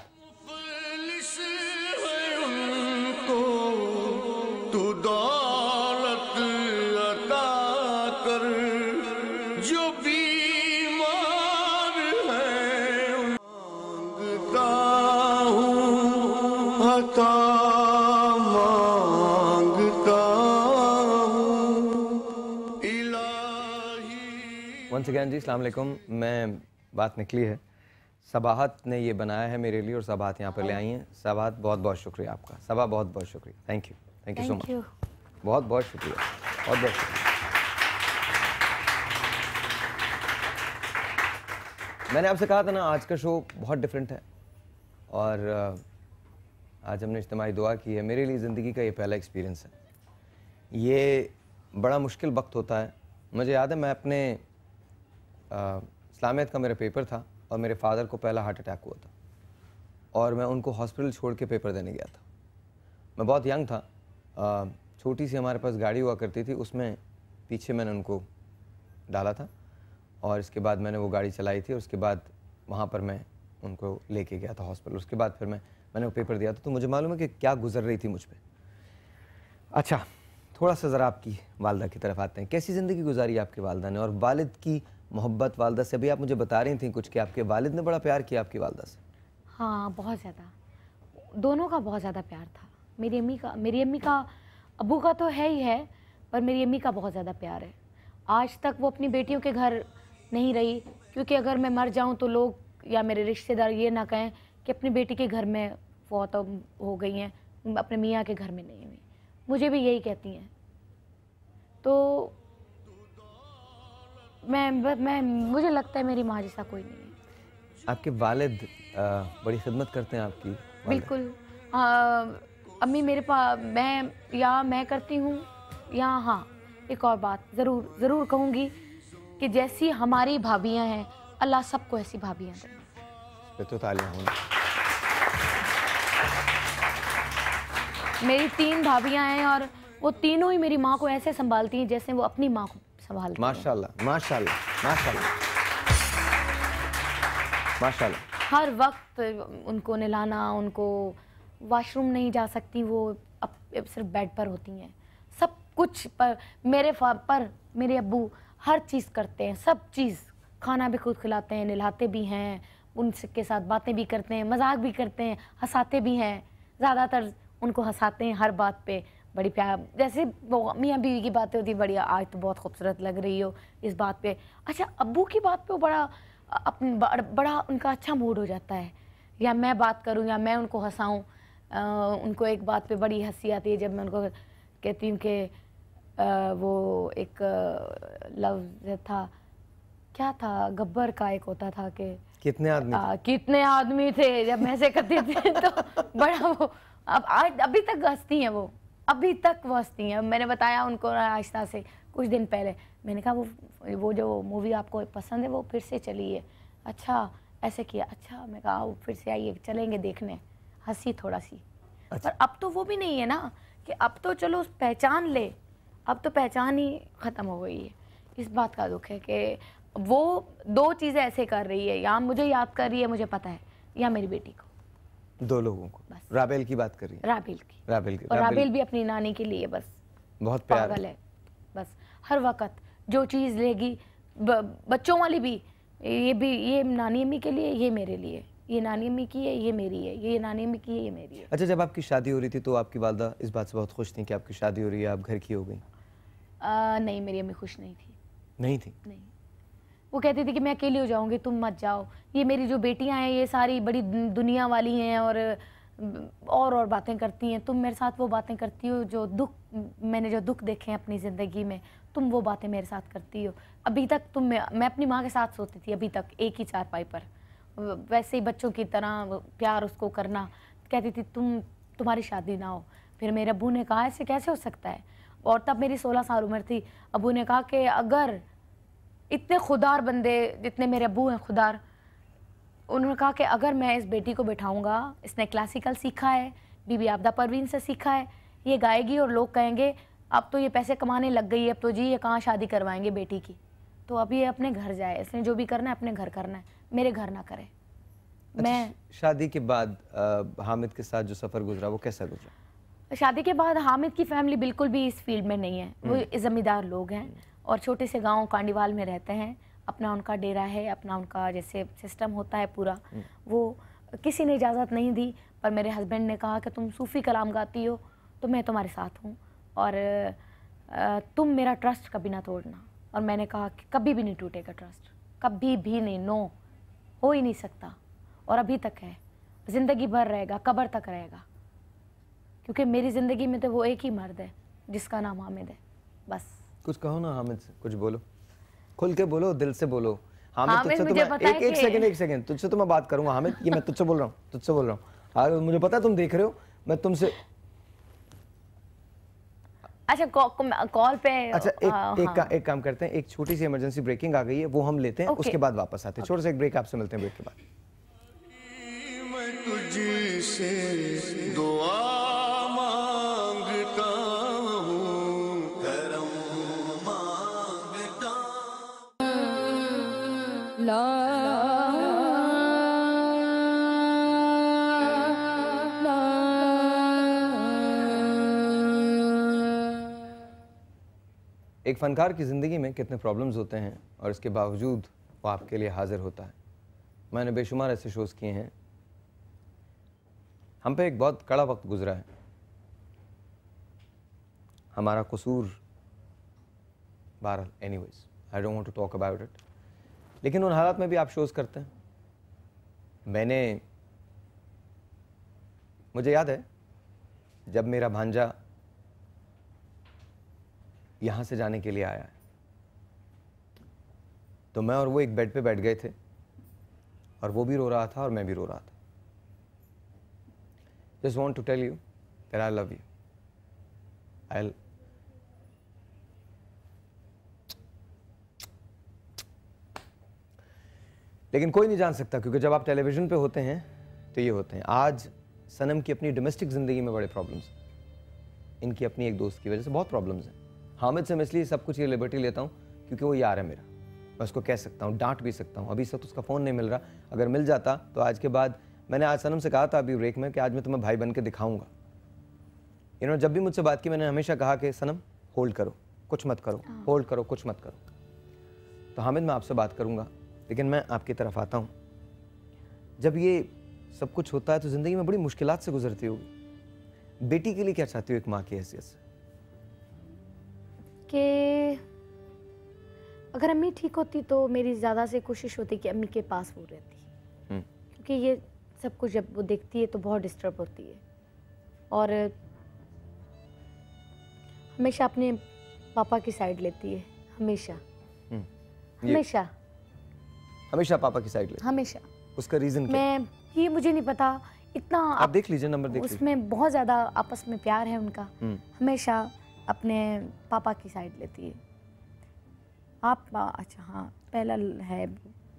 वंस अगैन जी, अस्सलाम वालेकुम। मैं बात निकली है, सबाहत ने ये बनाया है मेरे लिए और सबाहत यहाँ पर ले आई हैं। सबाहत बहुत बहुत शुक्रिया आपका। सबा बहुत बहुत शुक्रिया, थैंक यू सो मच, बहुत बहुत शुक्रिया, बहुत बहुत शुक्रिया। मैंने आपसे कहा था ना आज का शो बहुत डिफरेंट है और आज हमने इज्तिमाई दुआ की है। मेरे लिए ज़िंदगी का ये पहला एक्सपीरियंस है। ये बड़ा मुश्किल वक्त होता है। मुझे याद है मैं अपने इस्लामियत का मेरा पेपर था और मेरे फादर को पहला हार्ट अटैक हुआ था और मैं उनको हॉस्पिटल छोड़ के पेपर देने गया था। मैं बहुत यंग था, छोटी सी हमारे पास गाड़ी हुआ करती थी, उसमें पीछे मैंने उनको डाला था और इसके बाद मैंने वो गाड़ी चलाई थी और उसके बाद वहाँ पर मैं उनको लेके गया था हॉस्पिटल। उसके बाद फिर मैंने वो पेपर दिया था। तो मुझे मालूम है कि क्या गुजर रही थी मुझ पर। अच्छा, थोड़ा सा ज़रा आपकी वालदा की तरफ आते हैं। कैसी ज़िंदगी गुजारी आपके वालदा ने और वालिद की मोहब्बत वालदा से? अभी आप मुझे बता रही थी कुछ कि आपके वालिद ने बड़ा प्यार किया आपकी वालदा से। हाँ, बहुत ज़्यादा, दोनों का बहुत ज़्यादा प्यार था। मेरी अम्मी का अब्बू का तो है ही है, पर मेरी अम्मी का बहुत ज़्यादा प्यार है। आज तक वो अपनी बेटियों के घर नहीं रही, क्योंकि अगर मैं मर जाऊँ तो लोग या मेरे रिश्तेदार ये ना कहें कि अपनी बेटी के घर में फौत हो गई हैं, अपने मियाँ के घर में नहीं हुई। मुझे भी यही कहती हैं। तो मुझे लगता है मेरी माँ जैसा कोई नहीं है। आपके वालिद बड़ी खिदमत करते हैं आपकी? बिल्कुल। अम्मी मेरे पास मैं करती हूँ या हाँ, एक और बात ज़रूर कहूँगी कि जैसी हमारी भाभियाँ हैं, अल्लाह सबको ऐसी भाभियाँ दें। तो तालियां हों। मेरी 3 भाभियाँ हैं और वो तीनों ही मेरी माँ को ऐसे संभालती हैं जैसे वो अपनी माँ को संभालती हैं। माशाल्लाह, माशाल्लाह, माशाल्लाह, माशाल्लाह। हर वक्त उनको नहलाना, उनको वॉशरूम नहीं जा सकती, वो सिर्फ बेड पर होती हैं। सब कुछ पर मेरे अब्बू हर चीज़ करते हैं, सब चीज़। खाना भी खुद खिलाते हैं, नहलाते भी हैं, उनके साथ बातें भी करते हैं, मजाक भी करते हैं, हंसाते भी हैं। ज़्यादातर उनको हंसाते हैं हर बात पे। बड़ी प्यार, जैसे मियाँ बीवी की बातें होती, बढ़िया आज तो बहुत खूबसूरत लग रही हो इस बात पे। अच्छा, अब्बू की बात पे बड़ा उनका अच्छा मूड हो जाता है, या मैं बात करूँ या मैं उनको हंसाऊँ। उनको एक बात पे बड़ी हंसी आती है जब मैं उनको कहती हूँ कि वो एक लफ्ज़ था क्या था, गब्बर का एक होता था कि कितने आदमी थे जब मैं से करती थी तो बड़ा वो अभी तक हंसती हैं वो, अभी तक वो हंसती हैं। मैंने बताया उनको आहिस्ता से कुछ दिन पहले, मैंने कहा वो जो मूवी आपको पसंद है वो फिर से चली है। अच्छा ऐसे किया, अच्छा मैं कहा वो फिर से आइए चलेंगे देखने, हंसी थोड़ा सी। अच्छा। पर अब तो वो भी नहीं है ना कि अब तो चलो पहचान ले, अब तो पहचान ही ख़त्म हो गई है। इस बात का दुख है कि वो दो चीज़ें ऐसे कर रही है, या मुझे याद कर रही है मुझे पता है, या मेरी बेटी को, दो लोगों को। राबेल की बात कर रही है, राबेल की। और राबेल भी अपनी नानी के लिए बस बहुत प्यार पागल है, बस हर वक्त जो चीज़ लेगी, बच्चों वाली भी, ये नानी अम्मी के लिए, ये मेरे लिए, ये नानी अम्मी की है, ये मेरी है, ये नानी अम्मी की है, ये मेरी है। अच्छा, जब आपकी शादी हो रही थी तो आपकी वालदा इस बात से बहुत खुश थी कि आपकी शादी हो रही है, आप घर की हो गई? नहीं, मेरी अम्मी खुश नहीं थी। नहीं थी? नहीं, वो कहती थी कि मैं अकेली हो जाऊंगी, तुम मत जाओ, ये मेरी जो बेटियां हैं ये सारी बड़ी दुनिया वाली हैं और बातें करती हैं, तुम मेरे साथ वो बातें करती हो जो दुख, मैंने जो दुख देखे हैं अपनी ज़िंदगी में, तुम वो बातें मेरे साथ करती हो। अभी तक मैं अपनी माँ के साथ सोती थी, अभी तक एक ही चारपाई पर, वैसे ही बच्चों की तरह प्यार उसको करना। कहती थी तुम्हारी शादी ना हो। फिर मेरे अब्बू ने कहा ऐसे कैसे हो सकता है, और तब मेरी 16 साल उम्र थी। अब्बू ने कहा कि अगर इतने खुदार बंदे जितने मेरे अब्बू हैं खुदार, उन्होंने कहा कि अगर मैं इस बेटी को बिठाऊंगा, इसने क्लासिकल सीखा है, बीबी आबदा परवीन से सीखा है, ये गाएगी और लोग कहेंगे अब तो ये पैसे कमाने लग गई है, अब तो जी ये कहाँ शादी करवाएंगे बेटी की, तो अब ये अपने घर जाए, इसने जो भी करना है अपने घर करना है, मेरे घर ना करे। अच्छा, मैं शादी के बाद हामिद के साथ जो सफ़र गुजरा वो कैसा गुजरा? शादी के बाद हामिद की फैमिली बिल्कुल भी इस फील्ड में नहीं है, वो ज़मींदार लोग हैं और छोटे से गांव कांडीवाल में रहते हैं, अपना उनका डेरा है, अपना उनका जैसे सिस्टम होता है पूरा, वो किसी ने इजाज़त नहीं दी। पर मेरे हस्बैंड ने कहा कि तुम सूफ़ी कलाम गाती हो तो मैं तुम्हारे साथ हूँ और तुम मेरा ट्रस्ट कभी ना तोड़ना। और मैंने कहा कि कभी भी नहीं टूटेगा ट्रस्ट, कभी भी नहीं, नो हो ही नहीं सकता, और अभी तक है, ज़िंदगी भर रहेगा, कब्र तक रहेगा, क्योंकि मेरी ज़िंदगी में तो वो एक ही मर्द है जिसका नाम हामिद है। बस कुछ कहो ना हामिद से, कुछ बोलो, खुल के बोलो, दिल से बोलो। हामिद तुझसे मुझे पता है एक सेकंड तुझसे तो मैं बात करूंगा हामिद, ये मैं तुझसे बोल रहा हूँ, मुझे पता है तुम देख रहे हो, मैं तुमसे अच्छा कॉल पे। अच्छा एक काम करते हैं, एक छोटी सी इमरजेंसी ब्रेकिंग आ गई है, वो हम लेते हैं, उसके बाद वापस आते हैं। छोटा सा एक ब्रेक, आपसे मिलते हैं ब्रेक के बाद। तुझसे दुआ मांगता हूँ, करम मांगता एक फनकार की ज़िंदगी में कितने प्रॉब्लम्स होते हैं और इसके बावजूद वो आपके लिए हाजिर होता है। मैंने बेशुमार ऐसे शोज़ किए हैं, हम पे एक बहुत कड़ा वक्त गुजरा है, हमारा कसूर, बहरहाल anyways I don't want to talk about it, लेकिन उन हालात में भी आप शोज़ करते हैं। मुझे याद है जब मेरा भांजा यहाँ से जाने के लिए आया है, तो मैं और वो एक बेड पे बैठ गए थे और वो भी रो रहा था और मैं भी रो रहा था। Just want to tell you that I love you. लेकिन कोई नहीं जान सकता, क्योंकि जब आप टेलीविज़न पे होते हैं तो ये होते हैं। आज सनम की अपनी डोमेस्टिक ज़िंदगी में बड़े प्रॉब्लम्स हैं, इनकी अपनी एक दोस्त की वजह से बहुत प्रॉब्लम्स हैं। हामिद से मैं इसलिए सब कुछ ये लिबर्टी लेता हूँ क्योंकि वो यार है मेरा, मैं उसको कह सकता हूँ, डांट भी सकता हूँ। अभी से तो उसका फ़ोन नहीं मिल रहा, अगर मिल जाता तो आज के बाद, मैंने आज सनम से कहा था अभी ब्रेक में कि आज मैं तुम्हें भाई बन के दिखाऊंगा। जब भी मुझसे बात की मैंने हमेशा कहा कि सनम होल्ड करो, कुछ मत करो, होल्ड करो, कुछ मत करो। तो हामिद मैं आपसे बात करूंगा, लेकिन मैं आपकी तरफ आता हूँ। जब ये सब कुछ होता है तो ज़िंदगी में बड़ी मुश्किलात से गुजरती होगी। बेटी के लिए क्या चाहती हो एक माँ की हैसियत से? कि अगर अम्मी ठीक होती तो मेरी ज़्यादा से कोशिश होती कि अम्मी के पास वो रहती, क्योंकि ये सब कुछ जब वो देखती है तो बहुत डिस्टर्ब होती है और हमेशा अपने पापा की साइड लेती है, हमेशा हमेशा। हमेशा पापा की साइड लेते? हमेशा। उसका रीजन क्या? मैं ये मुझे नहीं पता, इतना आप देख लीजिए, नंबर देख लीजिए। उसमें बहुत ज़्यादा आपस में प्यार है उनका, हमेशा अपने पापा की साइड लेती है। आप अच्छा हाँ पहला है,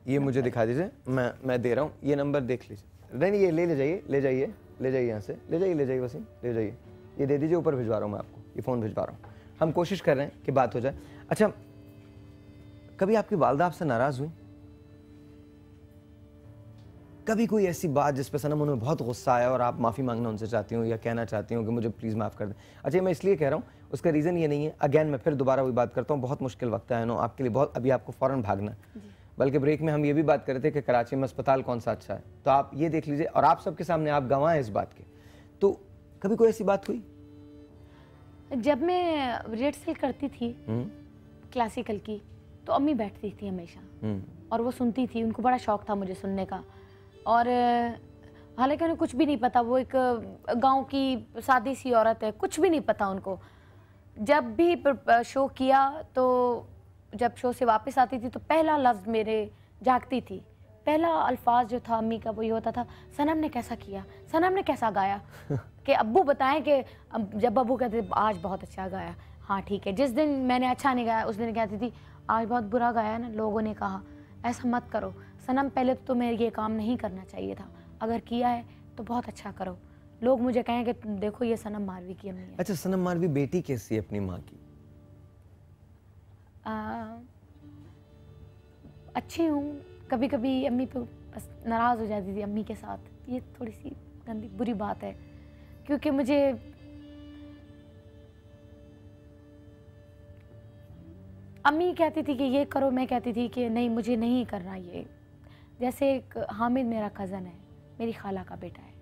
ये मुझे दिखा दीजिए, मैं दे रहा हूँ, ये नंबर देख लीजिए। नहीं ये ले जाइए, ले जाइए, ले जाइए यहाँ से, ले जाइए वसीम, ले जाइए, ये दे दीजिए, ऊपर भिजवा रहा हूँ मैं आपको, ये फ़ोन भिजवा रहा हूँ। हम कोशिश कर रहे हैं कि बात हो जाए। अच्छा, कभी आपकी वालदा आपसे नाराज़ हुई? कभी कोई ऐसी बात जिस पे सनम उन्हें बहुत गुस्सा आया और आप माफ़ी मांगना उनसे चाहती हूँ या कहना चाहती हूँ कि मुझे प्लीज़ माफ़ कर दें? अच्छा, मैं इसलिए कह रहा हूँ, उसका रीज़न ये नहीं है, अगेन मैं फिर दोबारा वही बात करता हूँ, बहुत मुश्किल वक्त है नो आपके लिए, बहुत अभी आपको फ़ौरन भागना है। बल्कि ब्रेक में हम ये भी बात कर रहे थे कि कराची में अस्पताल कौन सा अच्छा है, तो आप ये देख लीजिए, और आप सबके सामने आप गवाह हैं इस बात के। तो कभी कोई ऐसी बात हुई? जब मैं रिहर्सल करती थी क्लासिकल की, तो अम्मी बैठती थी हमेशा और वो सुनती थी, उनको बड़ा शौक था मुझे सुनने का। और हालांकि उन्हें कुछ भी नहीं पता, वो एक गांव की सादी सी औरत है, कुछ भी नहीं पता उनको। जब भी शो किया तो जब शो से वापस आती थी तो पहला लफ्ज़ मेरे जागती थी, पहला अल्फाज जो था अम्मी का वो ये होता था, सनम ने कैसा किया, सनम ने कैसा गाया। कि अब्बू बताएं कि जब अब्बू कहते आज बहुत अच्छा गाया, हाँ ठीक है। जिस दिन मैंने अच्छा नहीं गाया उस दिन कहती थी आज बहुत बुरा गाया ना, लोगों ने कहा ऐसा मत करो सनम, पहले तो तुम्हें ये काम नहीं करना चाहिए था, अगर किया है तो बहुत अच्छा करो। लोग मुझे कहें कि देखो ये सनम मारवी की अम्मी है। अच्छा, सनम मारवी बेटी कैसी है अपनी माँ की? अच्छी हूँ, कभी कभी अम्मी पे नाराज़ हो जाती थी अम्मी के साथ, ये थोड़ी सी गंदी बुरी बात है, क्योंकि मुझे अम्मी कहती थी कि ये करो, मैं कहती थी कि नहीं मुझे नहीं करना ये। जैसे एक हामिद मेरा कज़न है, मेरी खाला का बेटा है,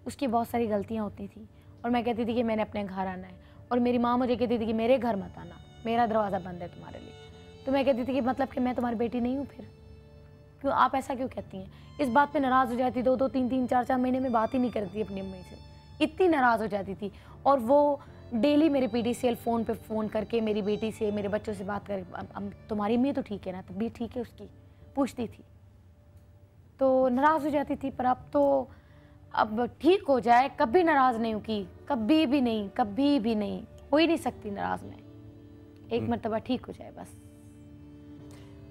उसकी बहुत सारी गलतियाँ होती थी और मैं कहती थी कि मैंने अपने घर आना है, और मेरी माँ मुझे कहती थी कि मेरे घर मत आना, मेरा दरवाज़ा बंद है तुम्हारे लिए। तो मैं कहती थी कि मतलब कि मैं तुम्हारी बेटी नहीं हूँ, फिर क्यों आप ऐसा क्यों कहती हैं? इस बात पे नाराज़ हो जाती, 2-2 3-3 4-4 महीने में बात ही नहीं करती अपनी अम्मी से, इतनी नाराज़ हो जाती थी। और वो डेली मेरे PDCL फ़ोन पे फ़ोन करके मेरी बेटी से, मेरे बच्चों से बात कर, तुम्हारी अम्मी तो ठीक है ना, तबीयत ठीक है उसकी, पूछती थी। तो नाराज़ हो जाती थी, पर अब ठीक हो जाए, कभी नाराज़ नहीं हूँ की, कभी भी नहीं, कभी भी नहीं, हो ही नहीं सकती नाराज़ में, एक मरतबा ठीक हो जाए बस।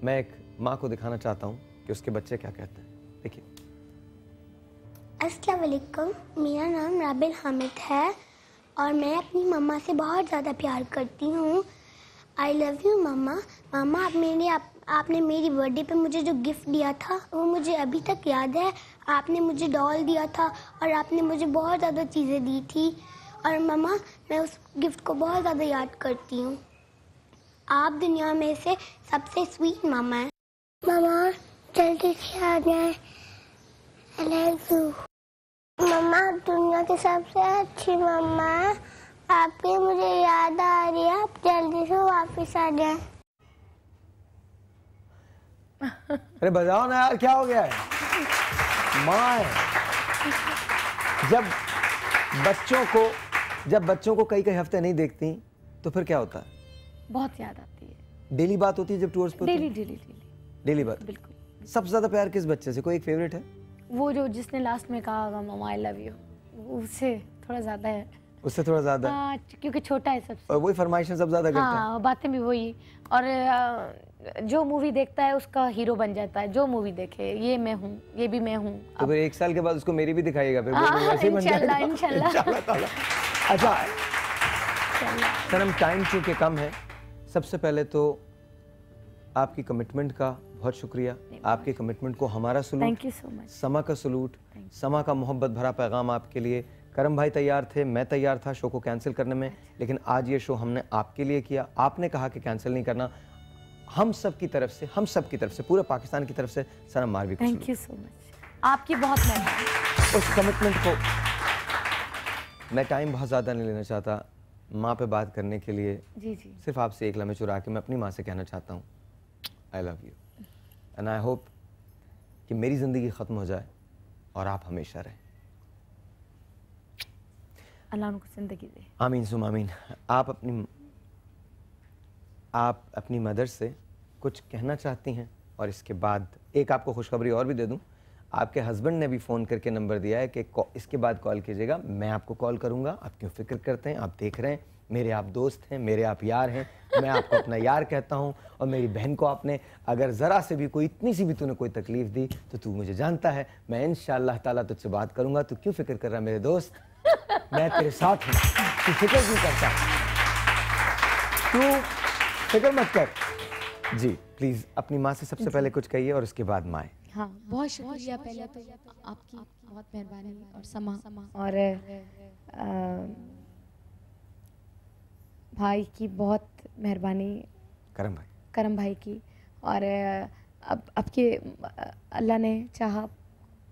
मैं एक माँ को दिखाना चाहता हूँ कि उसके बच्चे क्या कहते हैं, देखिए। अस्सलाम वालेकुम, मेरा नाम राबिल हामिद है और मैं अपनी मम्मा से बहुत ज़्यादा प्यार करती हूँ। आई लव यू मम्मा। मम्मा आपने मेरी बर्थडे पे मुझे जो गिफ्ट दिया था वो मुझे अभी तक याद है। आपने मुझे डॉल दिया था और आपने मुझे बहुत ज़्यादा चीज़ें दी थी, और मम्मा मैं उस गिफ्ट को बहुत ज़्यादा याद करती हूँ। आप दुनिया में से सबसे स्वीट मम्मा हैं। मम्मा जल्दी से आ जाए, आई लव यू। मम्मा दुनिया की सबसे अच्छी मम्मा, आपकी मुझे याद आ रही है, आप जल्दी से वापस आ जाए। अरे बजाओ ना यार, क्या हो गया है? माँ है। जब बच्चों को कई हफ्ते नहीं देखती तो फिर क्या होता है? बहुत याद आती है। डेली बात होती है जब टूर्स पे? डेली बात। बिल्कुल। सबसे ज्यादा प्यार किस बच्चे से? कोई एक फेवरेट है? वो जो जिसने लास्ट में कहा मम्मा आई लव यू, उससे थोड़ा ज्यादा है। उससे थोड़ा ज्यादा? क्योंकि छोटा है सबसे। और वही फरमाइशें सब ज्यादा करता है। हाँ, बातें भी वही। और जो मूवी देखता है उसका हीरो बन जाता है, जो मूवी देखे, ये मैं हूँ, ये भी मैं हूँ। तो फिर 1 साल के बाद उसको मेरी भी दिखाइएगा फिर? इंशाल्लाह। अच्छा सनम, टाइम चूँकि कम है, सबसे पहले तो आपकी कमिटमेंट का बहुत शुक्रिया। आपके कमिटमेंट को हमारा salute. Thank you so much. समा का सलूट, समा का मोहब्बत भरा पैगाम आपके लिए। करम भाई तैयार थे, मैं तैयार था शो को कैंसिल करने में, लेकिन आज ये शो हमने आपके लिए किया। आपने कहा कि कैंसिल नहीं करना। हम सब की तरफ से, पूरे पाकिस्तान की तरफ से सनम मारवी को थैंक यू सो मच। आपकी बहुत मेहरबानी। उस कमिटमेंट को मैं टाइम बहुत ज़्यादा नहीं लेना चाहता माँ पे बात करने के लिए। जी। सिर्फ आपसे एक लम्हे चुरा के मैं अपनी माँ से कहना चाहता हूँ आई love you, and I hope कि मेरी ज़िंदगी ख़त्म हो जाए और आप हमेशा रहें। अल्लाह उनको ज़िंदगी दे। आमीन सुम आमीन। आप अपनी मदर से कुछ कहना चाहती हैं और इसके बाद एक आपको खुशखबरी और भी दे दूं, आपके हस्बैंड ने भी फ़ोन करके नंबर दिया है कि इसके बाद कॉल कीजिएगा, मैं आपको कॉल करूंगा। आप क्यों फिक्र करते हैं, आप देख रहे हैं मेरे आप दोस्त हैं, मेरे आप यार हैं, मैं आपको अपना यार कहता हूं। और मेरी बहन को आपने अगर ज़रा से भी कोई इतनी सी भी तूने कोई तकलीफ़ दी तो तू मुझे जानता है, मैं इंशाअल्लाह ताला तुझसे बात करूंगा। तू क्यों फिक्र कर रहा है मेरे दोस्त, मैं तेरे साथ हूँ, तू फिक्र क्यों करता, तू फिक्र मत कर। जी प्लीज़ अपनी माँ से सबसे पहले कुछ कहिए और उसके बाद माँ। हाँ, बहुत शुक्रिया पहले तो आपकी बहुत मेहरबानी और समा और भाई की बहुत मेहरबानी, करम भाई की। और अब के अल्लाह ने चाहा,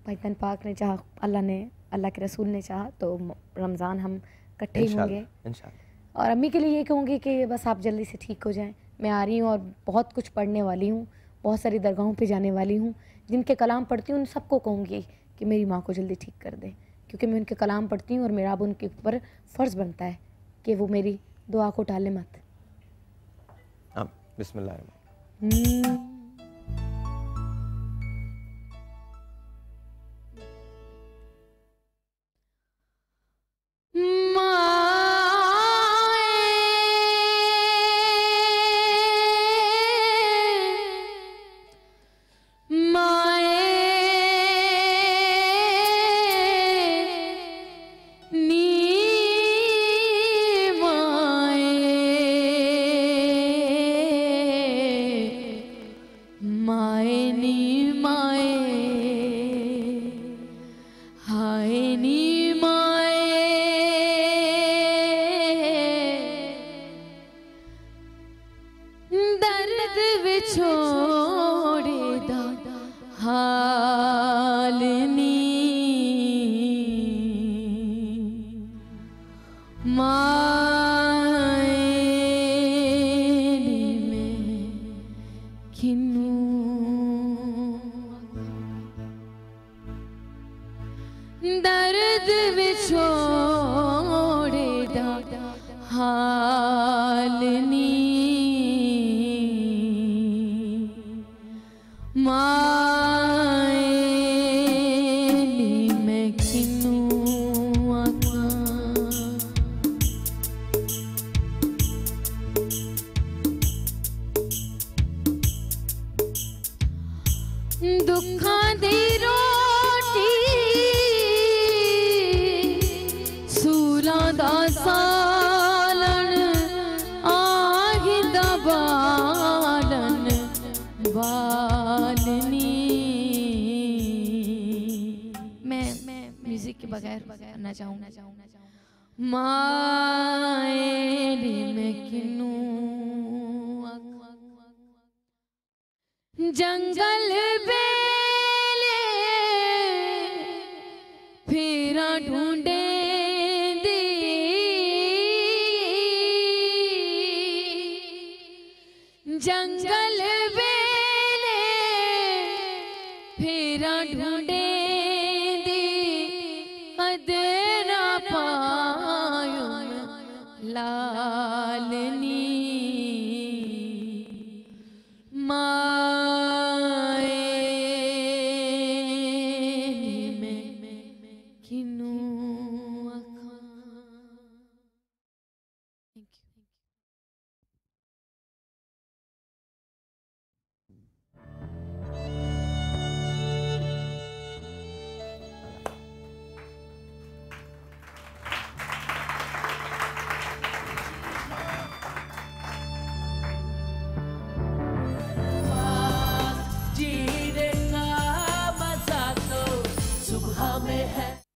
पैगंबर पाक ने चाहा, अल्लाह के रसूल ने चाहा तो रमज़ान हम इकट्ठे ही होंगे इंशाअल्लाह। और अम्मी के लिए ये कहूँगी कि बस आप जल्दी से ठीक हो जाएं। मैं आ रही हूँ और बहुत कुछ पढ़ने वाली हूँ, बहुत सारी दरगाहों पे जाने वाली हूँ, जिनके कलाम पढ़ती हूँ उन सबको कहूँगी कि मेरी माँ को जल्दी ठीक कर दें, क्योंकि मैं उनके कलाम पढ़ती हूँ और मेरा अब उनके ऊपर फ़र्ज़ बनता है कि वो मेरी दुआ को टाले मत। बिस्मिल्लाह। जंगल बेले फेरा ढूंढे दी, जंगल बेले फेरा ढूंढे दी, अदरा पायो लालनी माँ